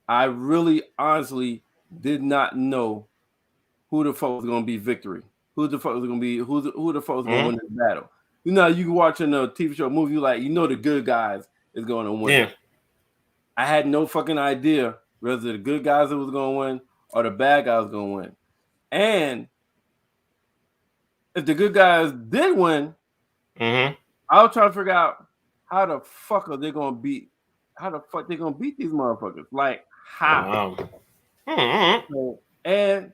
I really honestly did not know who the fuck was gonna be victory. Who the fuck was gonna be who the fuck was gonna win this battle. You know, you can watch in a TV show movie, like you know the good guys is gonna win. Yeah. I had no fucking idea whether the good guys was gonna win or the bad guys was gonna win. And if the good guys did win, I was trying to figure out how the fuck are they gonna beat? How the fuck they gonna beat these motherfuckers? Like how? So, and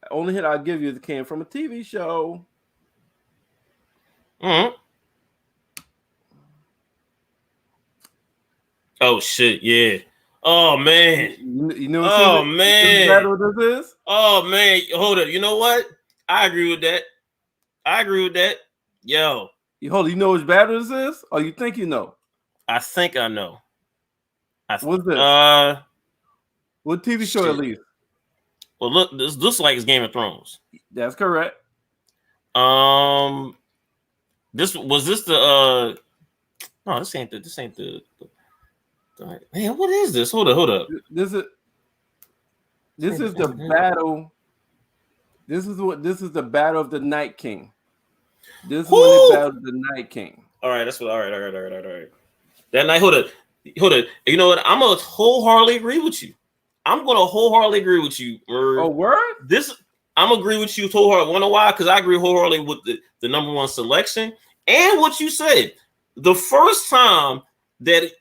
only hit I'll give you came from a TV show. Oh shit! Yeah. Oh man. You know. Oh man. Battle this is. Oh man. Hold up. You know what? I agree with that. Yo. Hold on. You know which battle this is, or you think you know? I think I know. What's this? What TV show at least? Well, look. This looks like it's Game of Thrones. That's correct. This the no, this ain't the man, what is this? Hold up. This is the battle. This is the battle of the Night King. This is when they battled the Night King. All right, that's what. All right. That night, hold up. You know what? I'm gonna wholeheartedly agree with you. Merv. Oh, word? I'm agree with you wholeheartedly. Wanna know why? Because I agree wholeheartedly with the number one selection and what you said. The first time that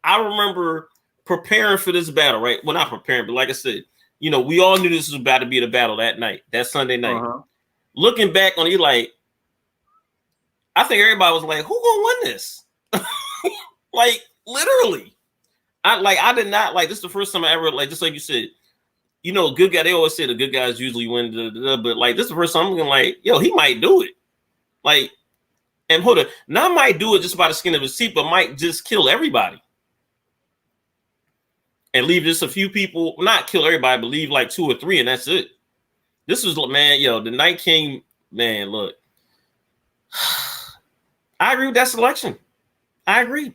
I remember preparing for this battle, right? Well, not preparing, but like I said, you know, we all knew this was about to be the battle that night, that Sunday night. Looking back on it, like, I think everybody was like, who gonna win this? Like, literally. I did not, like, this is the first time I ever, like, just like you said, you know, good guy, they always say the good guys usually win, but, like, this is the first time I'm going like, yo, he might do it. Like, and hold on, not might do it just by the skin of his teeth, but might just kill everybody. And leave just a few people, not kill everybody, but leave like 2 or 3, and that's it. This was, man, yo, the Night King, man, look. I agree with that selection. I agree.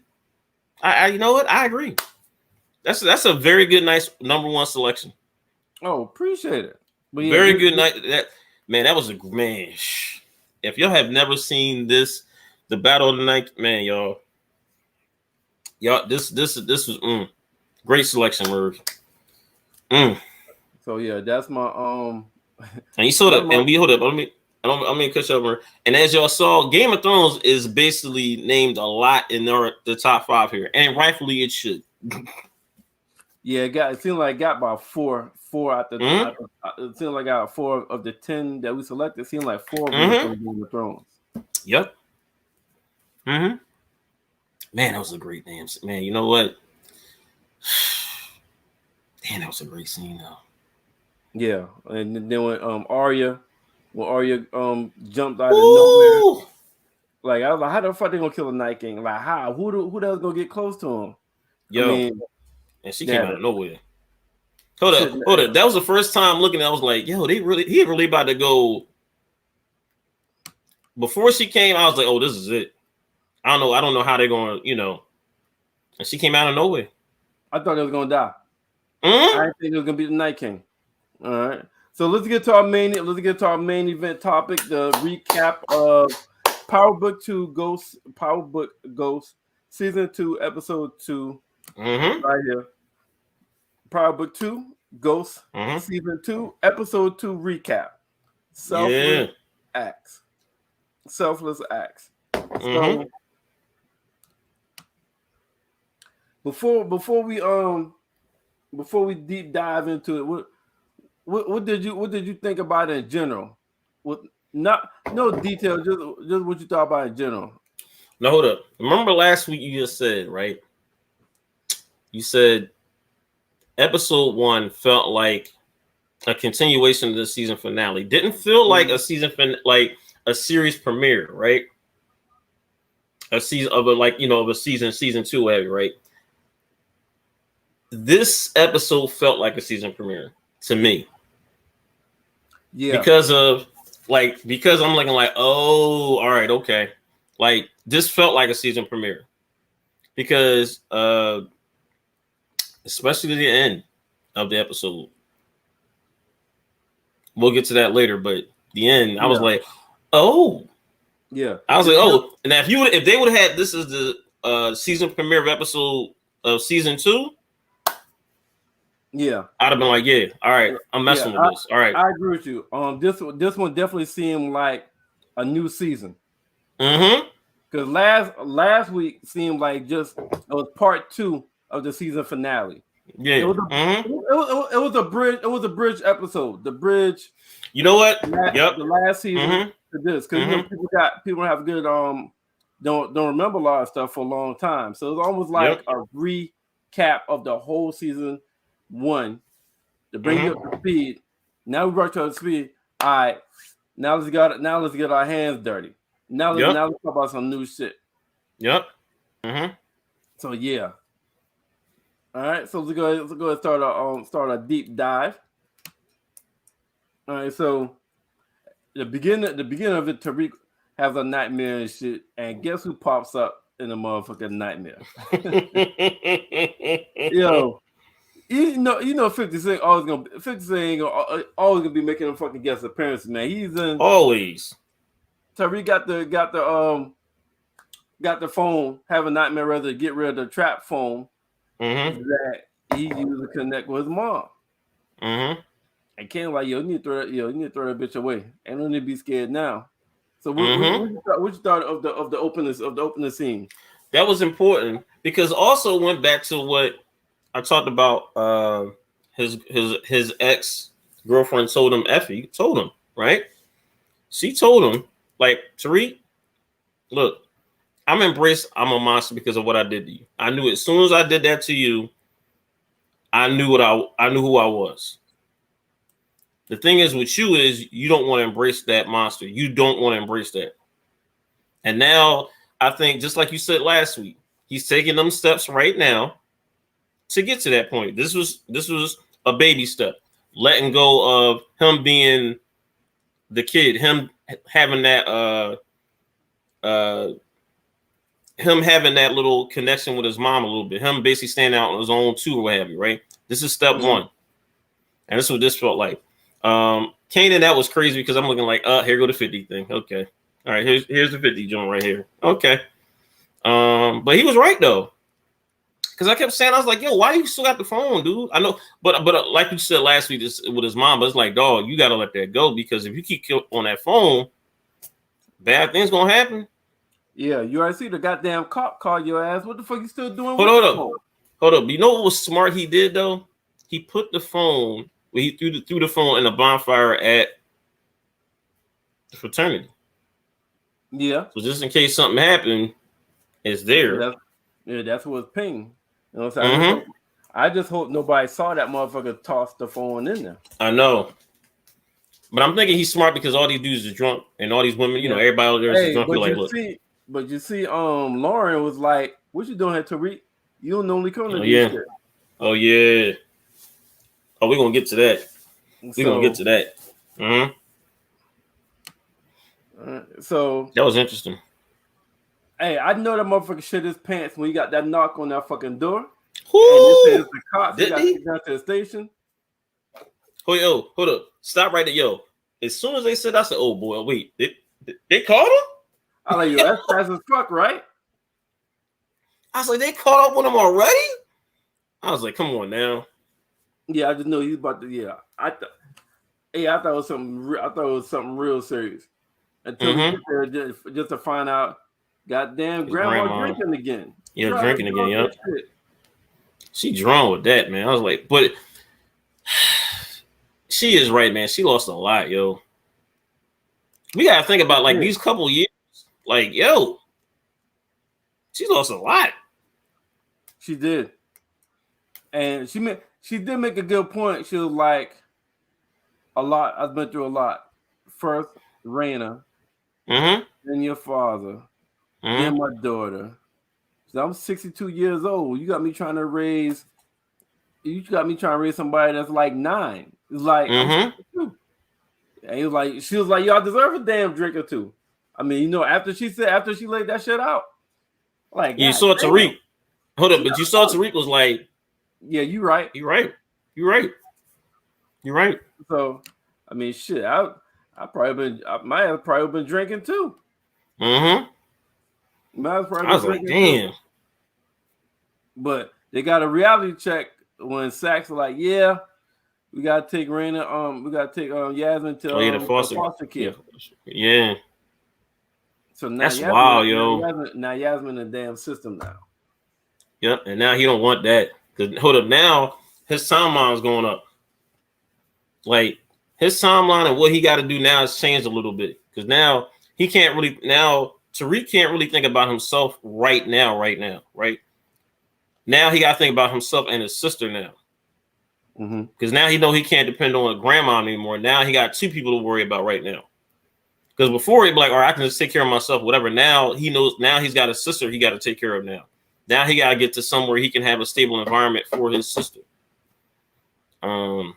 I you know what? I agree. That's a very good, nice number one selection. Oh, appreciate it. But yeah, very good night. That was a man. If y'all have never seen this, the Battle of the Night, man, y'all, this was great selection, Merv. So yeah, that's my And you saw that, and we hold up. I'm gonna cut you over. And as y'all saw, Game of Thrones is basically named a lot in the top 5 here, and rightfully it should. Yeah, it seemed like I got about four out the. It seemed like I got 4 of the 10 that we selected. It seemed like 4 of them from Game of Thrones. Yep. Man, that was a great damn. Man, you know what? Damn, that was a great scene, though. Yeah, and then when Arya jumped out of nowhere, like I was like, how the fuck they gonna kill a Night King? Like how? Who the hell's gonna get close to him? Yo, I mean, and she came out of nowhere. Hold up. That was the first time looking. I was like, yo, he really about to go. Before she came, I was like, oh, this is it. I don't know how they're going, you know. And she came out of nowhere. I thought they was gonna die. I didn't think it was gonna be the Night King. All right. So let's get to our main event topic, the recap of Power Book Ghost, Season 2, Episode 2, Right here. Power Book 2, Ghost, Season 2, Episode 2 recap. Selfless acts. Selfless acts. So before we deep dive into it, what did you think about it in general? No detail, just what you thought about in general. Now hold up. Remember last week you just said, right? You said episode 1 felt like a continuation of the season finale. Didn't feel like a season like a series premiere, right? A season of a season 2, whatever, right? This episode felt like a season premiere to me. Yeah. Because I'm looking like, oh, all right, okay. Like this felt like a season premiere. Because especially the end of the episode. We'll get to that later, but the end, I was like, oh. Yeah. I was like, oh. And if they would have had this is the season premiere of episode of season 2, yeah, I'd have been like, yeah, all right, I'm messing with this. All right. I agree with you. This one definitely seemed like a new season. Because last week seemed like just it was part 2 of the season finale. Yeah, it was a bridge. It was a bridge episode. The bridge. You know what? The last season to this, because people have good don't remember a lot of stuff for a long time. So it's almost like a recap of the whole season 1 to bring you up to speed. Now we brought you up to speed. All right, now let's get our hands dirty. Now let's talk about some new shit. Yep. So yeah. All right, so let's go ahead and start a deep dive. All right, so the beginning of it, Tariq has a nightmare and shit, and guess who pops up in the motherfucking nightmare? Yo, you know, 50 Cent ain't always gonna be making a fucking guest appearance, man. He's in always. Tariq got the phone, have a nightmare rather get rid of the trap phone. That he used to connect with his mom. And Ken like, you need to throw that bitch away. Ain't no need to be scared now. So what you thought of the opening scene? That was important because also went back to what I talked about. His ex girlfriend told him, Effie told him, right? She told him, like, Tariq, look, I'm a monster because of what I did to you. I knew as soon as I did that to you, I knew who I was. The thing is with you is you don't want to embrace that monster. You don't want to embrace that. And now I think just like you said last week, he's taking them steps right now to get to that point. This was a baby step. Letting go of him being the kid, him having that him having that little connection with his mom a little bit, him basically standing out on his own too, or what have you, right? This is step 1. And this is what this felt like. Kanan, that was crazy because I'm looking like, here go the 50 thing. Okay. All right, here's the 50 joint right here. Okay. But he was right though. Because I kept saying, I was like, yo, why you still got the phone, dude? I know, but like you said last week with his mom, but it's like, dog, you gotta let that go because if you keep on that phone, bad things gonna happen. Yeah, you already see the goddamn cop call your ass. What the fuck you still doing? Hold up. You know what was smart he did though? He put the phone, he threw the phone in a bonfire at the fraternity. Yeah. So just in case something happened, it's there. That's what's ping. You know what I'm saying? I just hope nobody saw that motherfucker toss the phone in there. I know. But I'm thinking he's smart because all these dudes are drunk and all these women, you know, everybody out there is drunk. But you see, Lauren was like, "What you doing here, Tariq? You don't normally come to these shit." Oh yeah. Oh, we're gonna get to that. So that was interesting. Hey, I know that motherfucker shit his pants when he got that knock on that fucking door. Whoo! And the cops. He got to get down to the station. Oh, yo, hold up. Stop right there, yo. As soon as they said, I said, oh boy, wait, they caught him? I like, yo, that's fast as fuck, right? I was like, they caught up with him already? I was like, come on now. Yeah, I just know he's about to. Yeah, I thought it was something. I thought it was something real serious until we get there just to find out. Goddamn, grandma drinking again. Yeah, drinking again. Yep. She drawn with that, man. I was like, but she is right, man. She lost a lot, yo. We gotta think about like these couple years. Like, yo, she lost a lot. She did, and she did make a good point. She was like, a lot. I've been through a lot. First, Raina, then your father, then my daughter. So I'm 62 years old. You got me trying to raise somebody that's like 9. It's like I'm 62. And he was like, she was like, y'all deserve a damn drink or two. I mean, you know, after she laid that shit out, like you saw Tariq. Hold up, but you saw Tariq was like, yeah, you right. You right. So, I mean, shit, I might have probably been drinking too. I was like, damn. Too. But they got a reality check when Sachs was like, yeah, we gotta take Raina, we gotta take Yasmin to the foster care. Yeah. So now that's wild, yo. Now Yasmin in the damn system now. Yep, and now he don't want that. Because hold up, now his timeline's going up. Like his timeline and what he got to do now has changed a little bit. Because now he can't really Tariq can't really think about himself right now. Right? Now he got to think about himself and his sister now. Because now he know he can't depend on a grandma anymore. Now he got 2 people to worry about right now. Because before he'd be like, all right, I can just take care of myself, whatever. Now he knows. Now he's got a sister he got to take care of now. Now he got to get to somewhere he can have a stable environment for his sister. You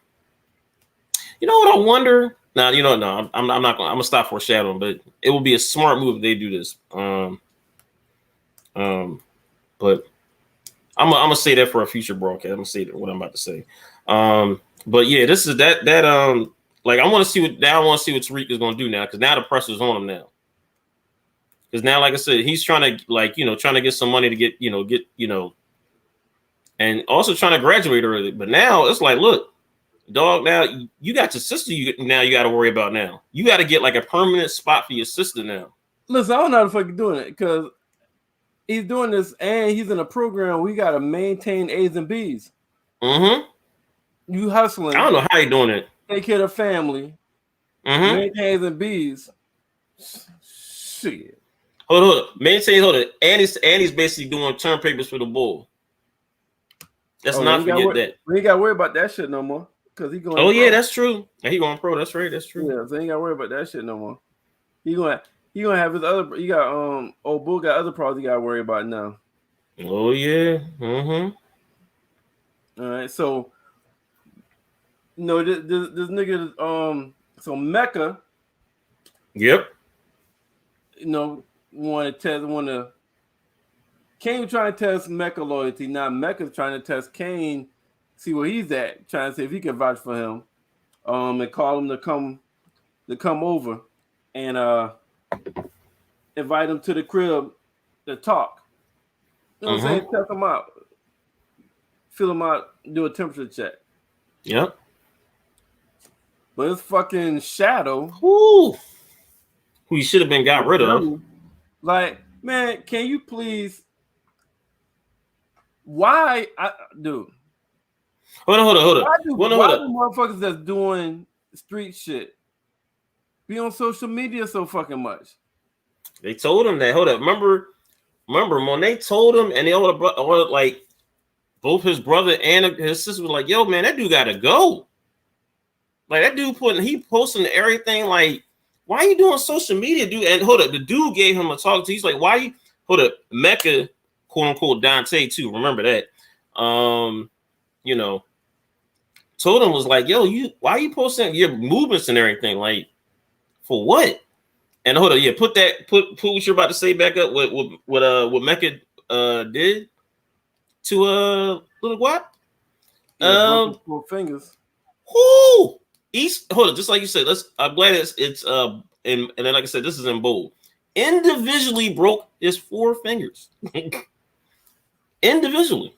know what I wonder? Now, you know, no, I'm not going. I'm gonna stop foreshadowing, but it will be a smart move if they do this. But I'm gonna say that for a future broadcast. I'm gonna say that what I'm about to say. But yeah, this is that. Like I want to see what Tariq is gonna do now, because now the pressure's on him now. Because now, like I said, he's trying to get some money to get, and also trying to graduate early. But now it's like, look, dog, now you got your sister. You got to worry about now. You got to get like a permanent spot for your sister now. Listen, I don't know how the fuck he's doing it, because he's doing this and he's in a program. We got to maintain A's and B's. You hustling. I don't know how he's doing it. Take care of the family. Maintain A's and B's. Shit. Hold on. And he's basically doing term papers for the bull. Let's not forget that. We ain't got to worry about that shit no more. Because he going. Oh yeah, that's true. And he going pro. That's right. That's true. Yeah, so he ain't got to worry about that shit no more. He gonna have his other. You got old bull got other problems he got to worry about now. Oh yeah. All right, so this nigga so Mecca. Yep. Kane was trying to test Mecca loyalty. Now Mecca's trying to test Kane, see where he's at, trying to see if he can vouch for him. And call him to come over and invite him to the crib to talk. You know what I'm saying? Test him out. Fill him out, do a temperature check. Yep. But it's fucking Shadow. Who you should have been got rid of. Like, man, can you please? Why, dude? Hold on. Why do motherfuckers that's doing street shit be on social media so fucking much? They told him that. Hold up. Remember when they told him, and they all like both his brother and his sister was like, "Yo, man, that dude gotta go." Like that dude posting everything. Like, why are you doing social media, dude? And hold up, the dude gave him a talk to. He's like, why you? Hold up, Mecca, quote unquote Dante too. Remember that. Told him was like, yo, why are you posting your movements and everything? Like, for what? And hold up, yeah, put what you're about to say back up. What Mecca did to Little Guap. Yeah, 4 fingers. Whoo! Hold on, just like you said. I'm glad it's and then like I said, this is in bold. Individually broke his 4 fingers. Individually.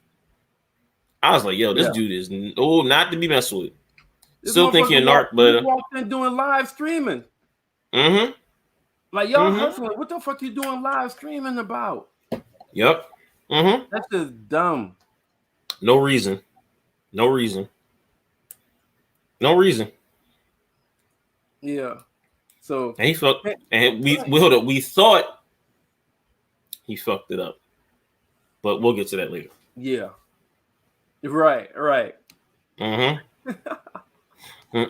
I was like, yo, this dude is not to be messed with. Still think he's a narc, but he walked in doing live streaming. Mm-hmm. Like y'all hustling. What the fuck you doing live streaming about? Yep. Mm-hmm. That's just dumb. No reason. Yeah. So and he fucked. And we thought he fucked it up, but we'll get to that later. Yeah. Right. Mm-hmm. All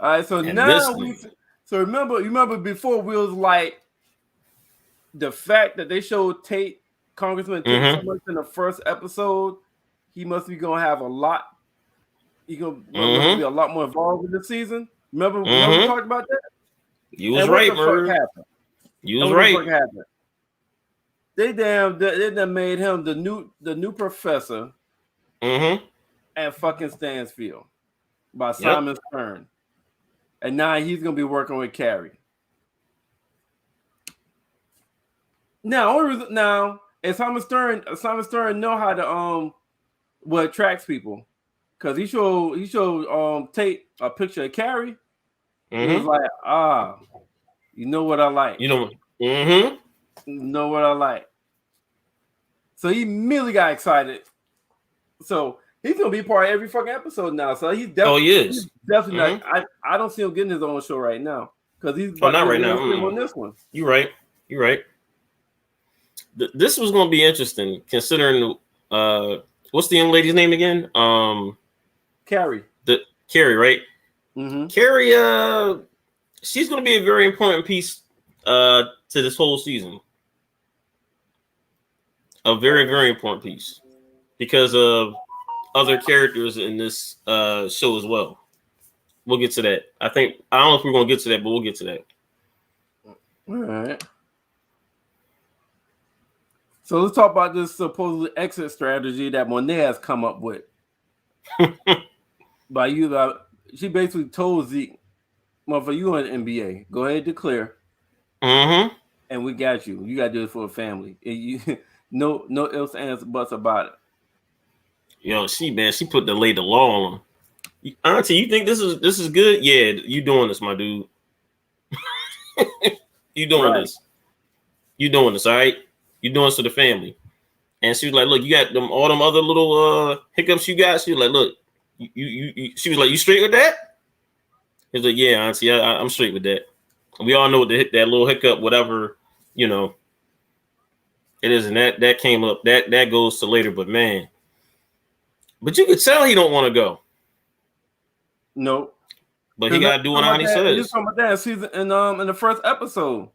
right. So and now you remember before we was like the fact that they showed Congressman Tate so much in the first episode, he must be gonna have a lot. He gonna be a lot more involved with the season. Remember we talked about that? You was right, Merv. You was right. What happened? They done made him the new professor at fucking Stansfield by Simon Stern. And now he's gonna be working with Carrie. Now, and Simon Stern know how to what attracts people. Cause he showed Tate a picture of Carrie. He was like, you know what I like. You know, you know what I like. So he immediately got excited. So he's gonna be part of every fucking episode now. So he's definitely, he's definitely not. I don't see him getting his own show right now because he's not right now on this one. You're right. This was gonna be interesting considering what's the young lady's name again? Carrie. Carrie, right? Carrie, she's going to be a very important piece to this whole season. A very, very important piece because of other characters in this show as well. We'll get to that. I don't know if we're going to get to that, but we'll get to that. All right. So let's talk about this supposed exit strategy that Monet has come up with. She basically told Zeke, "Motherfucker, you in the NBA. Go ahead, declare. And we got you. You got to do it for a family. No ifs, ands, buts about it." Yo, she put the law on him. Auntie, you think this is good? Yeah, you doing this, my dude. You doing this. You doing this, all right? You doing this for the family. And she was like, look, you got all them other little hiccups you got. She was like, look, you she was like, you straight with that? He was like, yeah, auntie, I'm straight with that. We all know what that little hiccup, whatever, it is, and that came up. That goes to later, but man. But you could tell he don't want to go. Nope. But he gotta do what Auntie says. He's talking about that season in the first episode.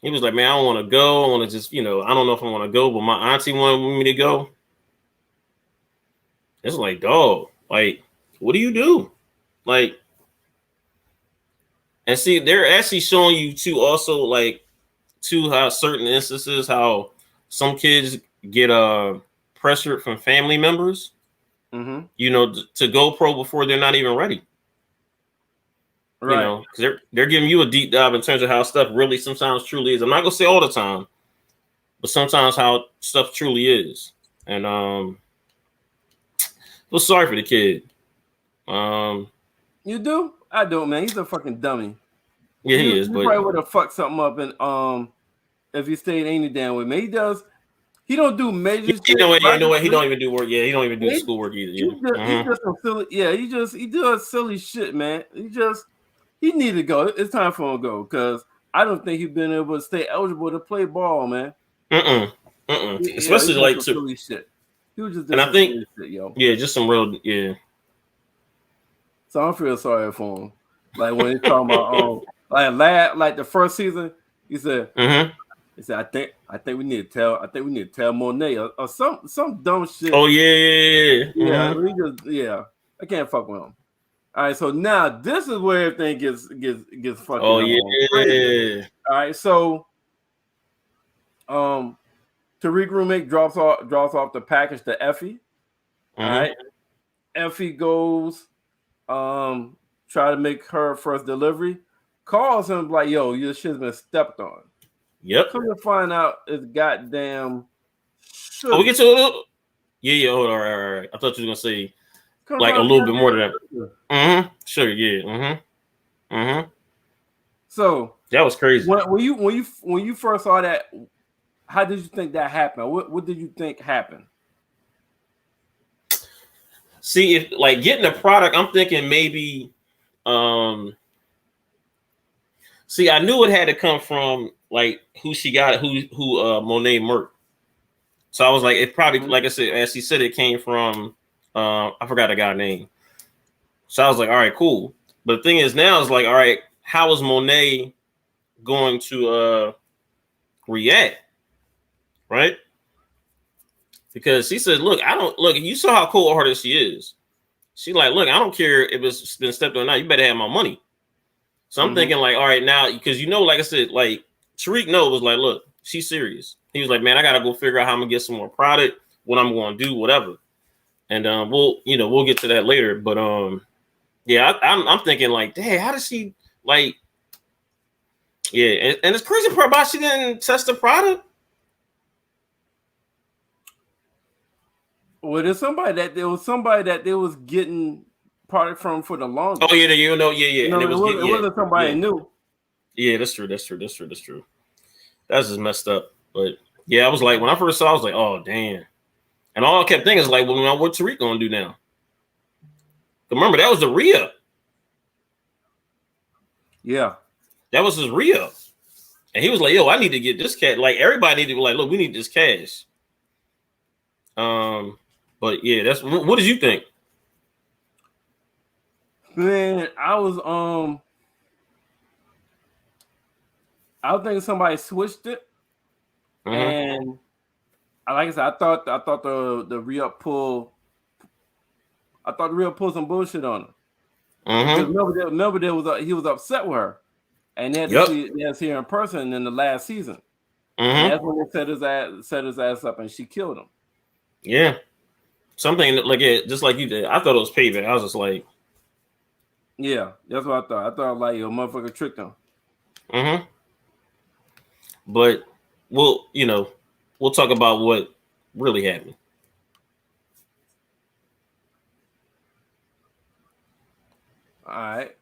He was like, man, I don't want to go. I want to just, I don't know if I want to go, but my auntie wanted me to go. It's like, dog, like, what do you do? Like, and see, they're actually showing you too, also, like, how certain instances, how some kids get pressured from family members, to go pro before they're not even ready. Right. Because they're giving you a deep dive in terms of how stuff really sometimes truly is. I'm not gonna say all the time, but sometimes how stuff truly is. And feel sorry for the kid. You do? I don't, man. He's a fucking dummy. Yeah, he is. He but probably would have fucked something up, and if he stayed any damn way, man, he does. He don't do major. He don't even do work. Yeah, he don't even do schoolwork either. He just some silly. Yeah, he does silly shit, man. He need to go. It's time for him to go because I don't think he's been able to stay eligible to play ball, man. Especially like silly shit. He was just and I think shit, yo. Yeah, just some real So I feel sorry for him. Like when he's talking about like the first season, he said, he said, I think we need to tell Monet or some dumb shit. Oh yeah. I can't fuck with him. All right, so now this is where everything gets fucking. Oh yeah. All right, so Tariq roommate drops off the package to Effie. All right, Effie goes try to make her first delivery. Calls him like, "Yo, your shit's been stepped on." Yep. Come to find out, it's goddamn. We get to it. Yeah. Hold on. All right. I thought you were gonna say Come like a from little bit more than that. Canada. Sure. Yeah. So That was crazy. when you first saw that, how did you think that happened? What did you think happened? See, if like getting a product, I'm thinking maybe. See, I knew it had to come from like who she got, who Monet Merv. So I was like, it probably, like I said, as she said, it came from I forgot the guy's name. So I was like, all right, cool. But the thing is now is like, all right, how is Monet going to react? Right? Because she said, look, I don't look, you saw how cold hearted she is. She like, look, I don't care if it's been stepped on or not, you better have my money. So I'm thinking like, all right, now, because like I said, like Tariq was like, look, she's serious. He was like, man, I gotta go figure out how I'm gonna get some more product, what I'm gonna do, whatever. And we'll get to that later. But yeah, I'm thinking like, dang, how does she like? Yeah, and it's crazy part about she didn't test the product. Well, there was somebody that they was getting product from for the longest. Oh yeah, yeah. And it wasn't somebody new. Yeah, that's true. That's just messed up. But yeah, I was like, when I first saw, I was like, oh damn. And all I kept thinking is like, well, what Tariq gonna do now? Remember, that was the re-up. Yeah, that was his re-up, and he was like, yo, I need to get this cash. Like everybody needed to be like, look, we need this cash. But yeah, that's what did you think? Man, I was thinking somebody switched it, and like I said, I thought the re-up pull. I thought the re-up pulled some bullshit on him. Remember, he was upset with her, and they had to see her in person in the last season. And that's when they set his ass up, and she killed him. Yeah, something like it, just like you did. I thought it was payback. I was just like, yeah, that's what I thought. I thought like your motherfucker tricked him. But we'll talk about what really happened. All right.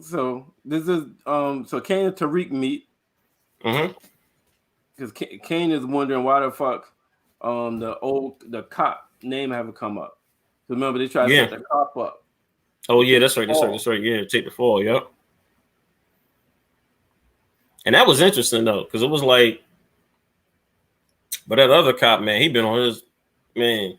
So this is so Kane and Tariq meet. Because Kane is wondering why the fuck the cop name haven't come up. Remember they tried to set the cop up. Oh yeah, that's right. Yeah, take the fall. Yep. And that was interesting though, because it was like, but that other cop, man, he been on his man.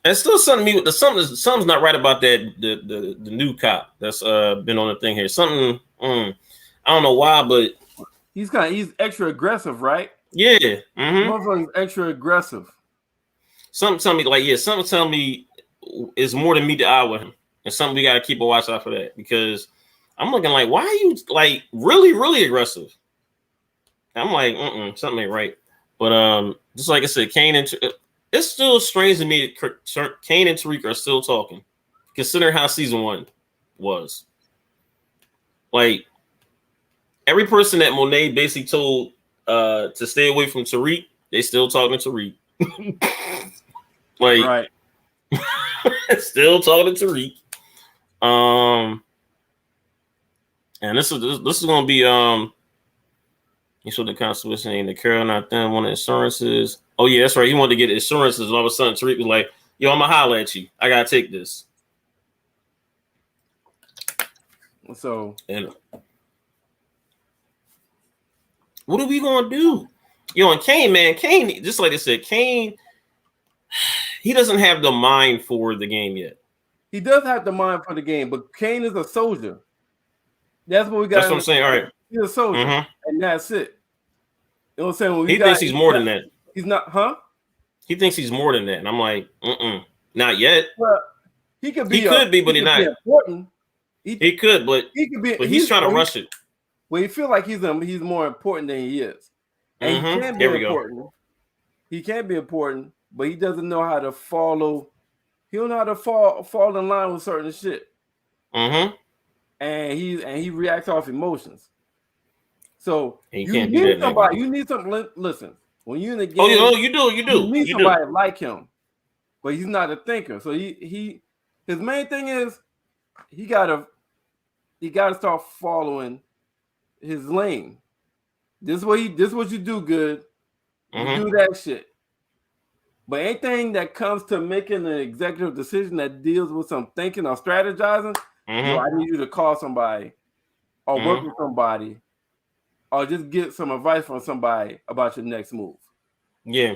And still something something's not right about that the new cop that's been on the thing here. Something I don't know why, but he's extra aggressive, right? Yeah. Motherfucker's extra aggressive. Something tell me it's more than meet the eye with him. And something we gotta keep a watch out for that, because I'm looking like, why are you like really, really aggressive? I'm like, something ain't right. But just like I said, it's still strange to me that Kane and Tariq are still talking, considering how season 1 was. Like every person that Monet basically told to stay away from Tariq, they still talking to Tariq. Like, right. Still talking to Tariq. And this is gonna be you saw the constable saying the Carol not them on the insurances. Oh yeah, that's right. He wanted to get insurances, and all of a sudden Tariq was like, yo, I'm gonna holler at you. I gotta take this. So and what are we gonna do? Yo, and Kane, just like I said, Kane, he doesn't have the mind for the game yet. He does have the mind for the game, but Kane is a soldier. That's what we got. That's what I'm saying. All right. He's a soldier, and that's it. You know what I'm saying? He thinks he's more than that. He's not, huh? He thinks he's more than that, and I'm like, not yet. Well, he could be, but he's not important. He could, but he's trying to rush it. Well, he feel like he's more important than he is, and he can be important. He can be important, but he doesn't know how to follow. He don't know how to fall in line with certain shit. And he reacts off emotions. So you need somebody. You need something. Listen, When you're in the game, oh, you do. You need somebody like him, but he's not a thinker. So his main thing is he gotta start following his lane. This is what you do good. You do that shit. But anything that comes to making an executive decision that deals with some thinking or strategizing, yo, I need you to call somebody or work with somebody or just get some advice from somebody about your next move. Yeah.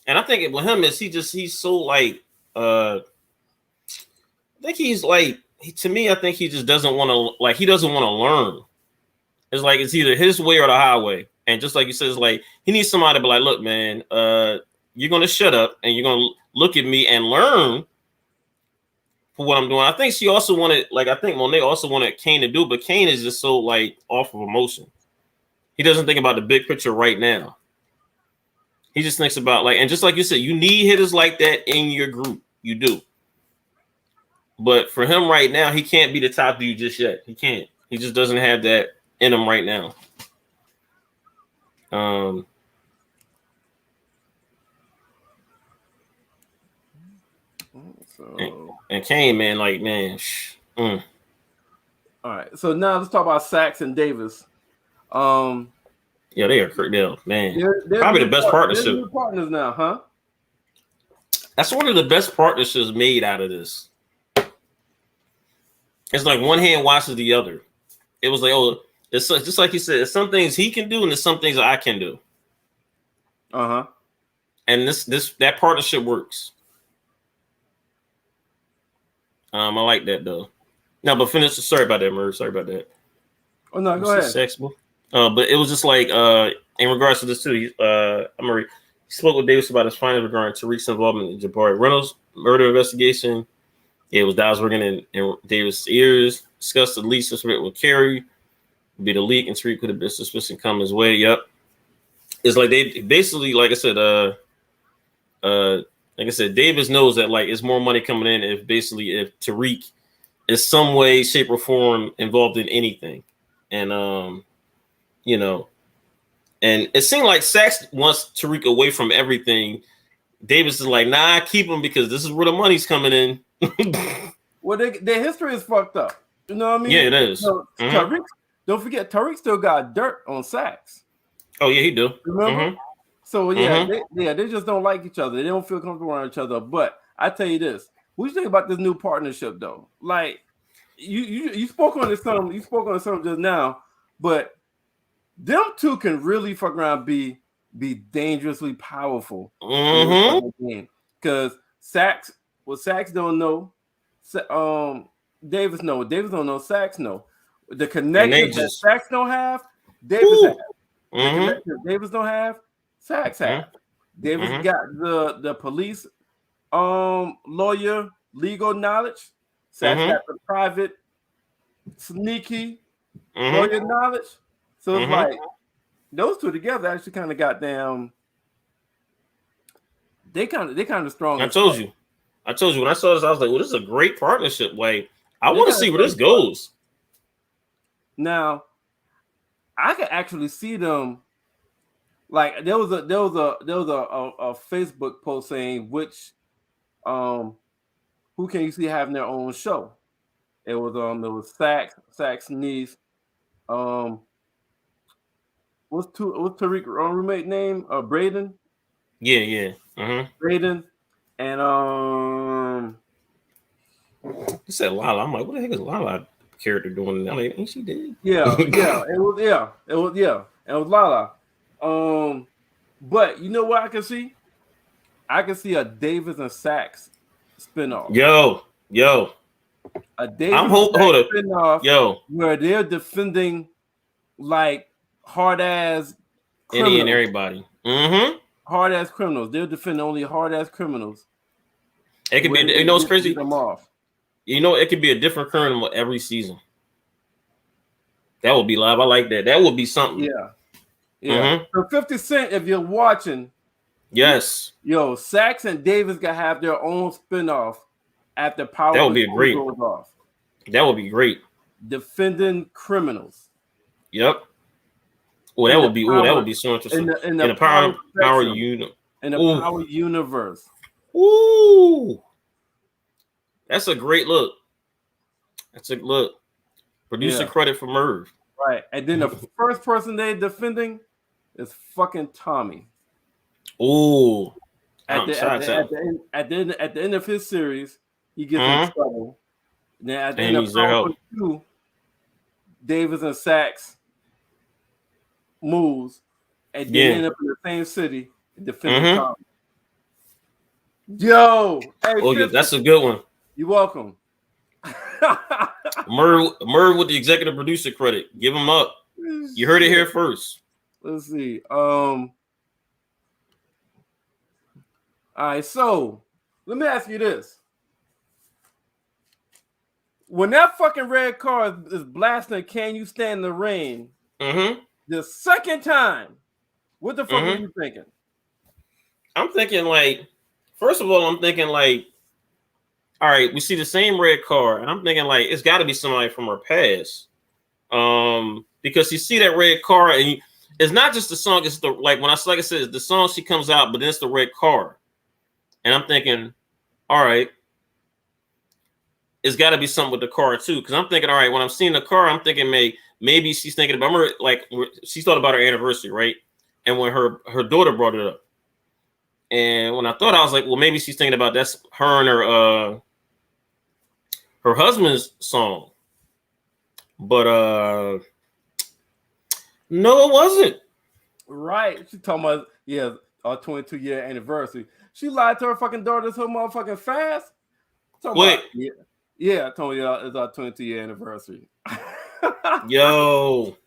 And I think with him is he's so like I think he's like to me, I think he just doesn't want to he doesn't want to learn. It's like it's either his way or the highway. And just like you said, it's like he needs somebody to be like, look, man, you're gonna shut up and you're gonna look at me and learn for what I'm doing. I think she also wanted, I think Monet also wanted Kane to do, but Kane is just so off of emotion. He doesn't think about the big picture right now. He just thinks about and just like you said, you need hitters like that in your group. You do. But for him right now, he can't be the top dude just yet. He can't. He just doesn't have that in him right now. And Kane, man, All right, so now let's talk about Sachs and Davis. Yeah, they are man. They're probably the best partnership. They're new partners now, huh? That's one of the best partnerships made out of this. It's like one hand washes the other. It was it's just like you said. There's some things he can do, and there's some things that I can do. And that partnership works. I like that though. No, but finish. Sorry about that, Merv. Sorry about that. Oh no, go ahead. Sexable. But it was just in regards to this too. He spoke with Davis about his findings regarding Tariq's involvement in Jabari Reynolds' murder investigation. Yeah, it was Dow's working in Davis' ears. Discussed the leak suspect with Kerry. Be the leak, and Tariq could have been suspicion come his way. Yep. It's like they basically, like I said, Davis knows that it's more money coming in if Tariq is some way, shape, or form involved in anything. And and it seemed like Sachs wants Tariq away from everything. Davis is like, nah, keep him because this is where the money's coming in. Well, their history is fucked up. You know what I mean? Yeah, it is. Tariq, don't forget, Tariq still got dirt on Sachs. Oh yeah, he do. Remember? So yeah, they just don't like each other. They don't feel comfortable around each other. But I tell you this: what do you think about this new partnership, though? You spoke on this some. You spoke on some just now, but them two can really fuck around, be dangerously powerful. Because Sachs don't know. Davis know. Davis don't know. Sachs know. The connection that Sachs don't have, Davis has. The connection Davis don't have, Sachs have. Davis got the police lawyer legal knowledge. Sachs got the private sneaky lawyer knowledge. So it's like those two together actually kind of goddamn. They kind of strong. I told you when I saw this, I was like, well, this is a great partnership. I want to see where this goes. Now, I could actually see them. There was a Facebook post saying which who can you see having their own show. It was Sachs niece. What's Tariq's roommate name? Braden. Yeah. Braden and He said Lala. I'm like, what the heck is Lala character doing? I'm like, ain't she dead? Yeah. It was Lala. But you know what I can see? I can see a Davis and Sachs spinoff. Yo. A Davis spinoff. Yo. Where they're defending hard ass any and everybody. Hard ass criminals. They're defending only hard ass criminals. It could be. You know what's crazy? Them off. You know, it could be a different criminal every season. That would be live. I like that. That would be something. Yeah. For 50 Cent, if you're watching, yes. Yo, Sachs and Davis gotta have their own spinoff after Power. That would be great. Goes off. That would be great. Defending criminals. Yep. Oh, in the that would be so interesting. in the power unit. In the power universe. Ooh, that's a great look. That's a look. Producer credit for Merv. Right, and then the first person they defending is fucking Tommy. Ooh. At the end of his series, he gets in trouble. Then at the end of Power Book 2, Davis and Sachs moves, and then end up in the same city defending Tommy. Yo, hey, that's a good one. You're welcome. Merv with the executive producer credit. Give him up. You heard it here first. Let's see. All right, so let me ask you this. When that fucking red car is blasting, Can You Stand the Rain? The second time, what the fuck are you thinking? I'm thinking like, first of all, I'm thinking like, all right, we see the same red car, and I'm thinking like it's got to be somebody from her past, because you see that red car, and it's not just the song. It's the like I said, the song she comes out, but then it's the red car, and I'm thinking, all right, it's got to be something with the car too, because I'm thinking, all right, when I'm seeing the car, I'm thinking maybe she's thinking about. I remember like she thought about her anniversary, right? And when her daughter brought it up, and when I thought, I was like, well, maybe she's thinking about that's her and her husband's song, but no, it wasn't. Right? She talking about our 22-year anniversary. She lied to her fucking daughter so motherfucking fast. Wait, I told you it's our 22-year anniversary. Yo,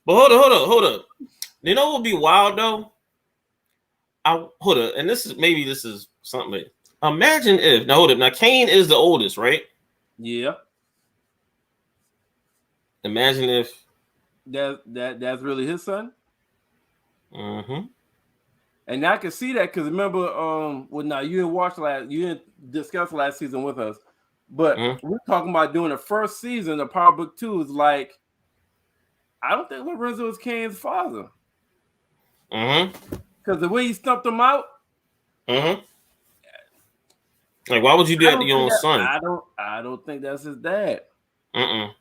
but hold up. You know what would be wild though? Hold up, and this is something. Imagine if now Kane is the oldest, right? Yeah. Imagine if that's really his son. Mm-hmm. And I can see that because remember, you didn't discuss last season with us, but we're talking about doing the first season of Power Book 2 is like, I don't think Lorenzo is Kane's father. Because the way he stumped him out. Like, why would you do that to your own son? I don't think that's his dad. I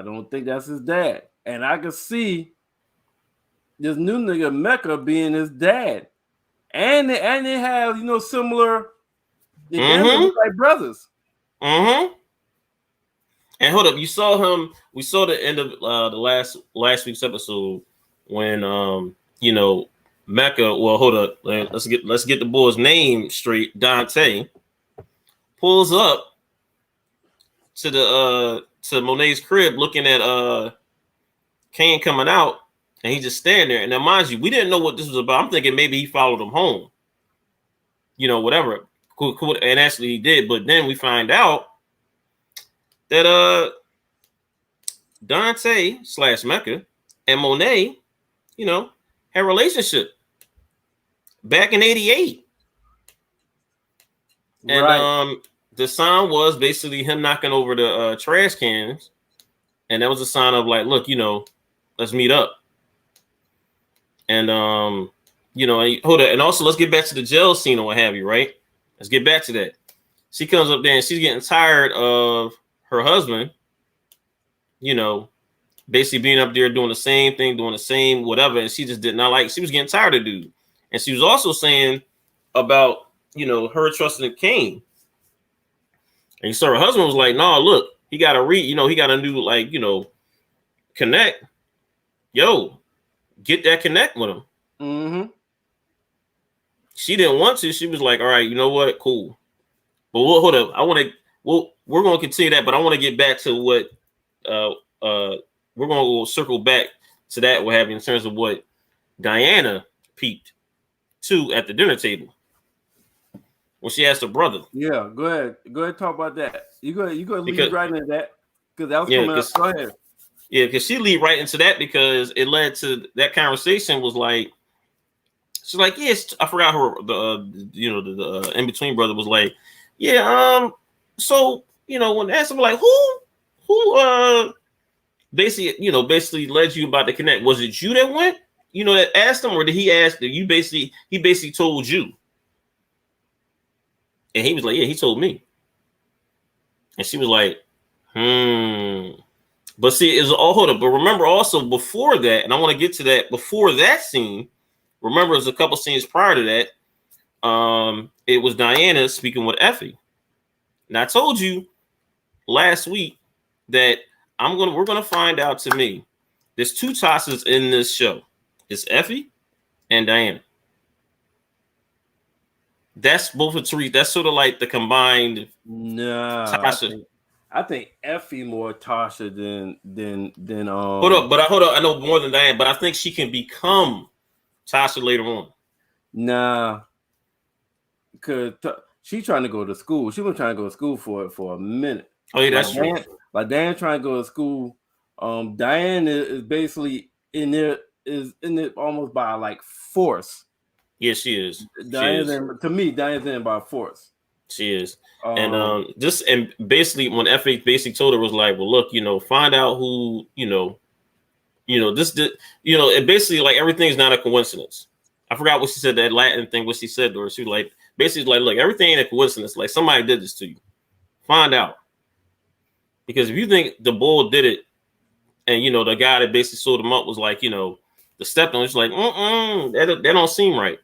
don't think that's his dad. And I can see this new nigga Mecca being his dad. And they have, similar, they look like brothers. And hold up, we saw the end of the last week's episode when Mecca, well, hold up, let's get the boy's name straight. Dante pulls up to Monet's crib looking at Kane coming out, and he just standing there. And now, mind you, we didn't know what this was about. I'm thinking maybe he followed him home. Whatever. Cool. And actually he did, but then we find out that Dante / Mecca and Monet, had a relationship back in '88. And the sign was basically him knocking over the trash cans, and that was a sign of like, look, let's meet up. And hold on, and also let's get back to the jail scene or what have you, right? Let's get back to that. She comes up there and she's getting tired of her husband, basically being up there doing the same thing, doing the same whatever, and she just did not like. She was getting tired of dude, and she was also saying about her trusting in Kane. And so her husband was like, "No, look, he got to read. He got a new connect. Yo, get that connect with him." She didn't want to. She was like, "All right, you know what? Cool." But hold up. We're going to continue that, but I want to get back to what we're going to circle back to that what happened in terms of what Diana peeped to at the dinner table when she asked her brother. Yeah, go ahead, talk about that. You go lead right into that because that was coming up. Go ahead. Yeah, because she lead right into that because it led to that conversation was like, she's like, yes, I forgot her the in between brother was like, yeah, so when they asked him like who basically led you about to connect. Was it you that went? That asked him, or did he ask that you he basically told you? And he was like, yeah, he told me. And she was like, But see, it's all hold up. But remember also before that, and I want to get to that, before that scene, remember there's a couple scenes prior to that. It was Diana speaking with Effie. And I told you last week that we're gonna find out. To me, there's two Tasas in this show. It's Effie and Diana. That's both of Tariq. That's sort of like the combined. Tasha. I think Effie more Tasha than Hold up. I know more than Diana, but I think she can become Tasha later on. Nah, because she's trying to go to school. She was trying to go to school for a minute. Oh yeah, that's true. Like Diane trying to go to school. Diane is basically in it almost by like force. Yeah, she is. To me, Diane's in by force. She is. And basically when Effie basically told her was like, well, look, find out who, it basically like everything's not a coincidence. I forgot what she said, that Latin thing, what she said to her. She was like, basically like, look, everything ain't a coincidence. Like somebody did this to you. Find out. Because if you think the bull did it, and the guy that basically sold him up was like, the stepped on, it's like, that don't seem right.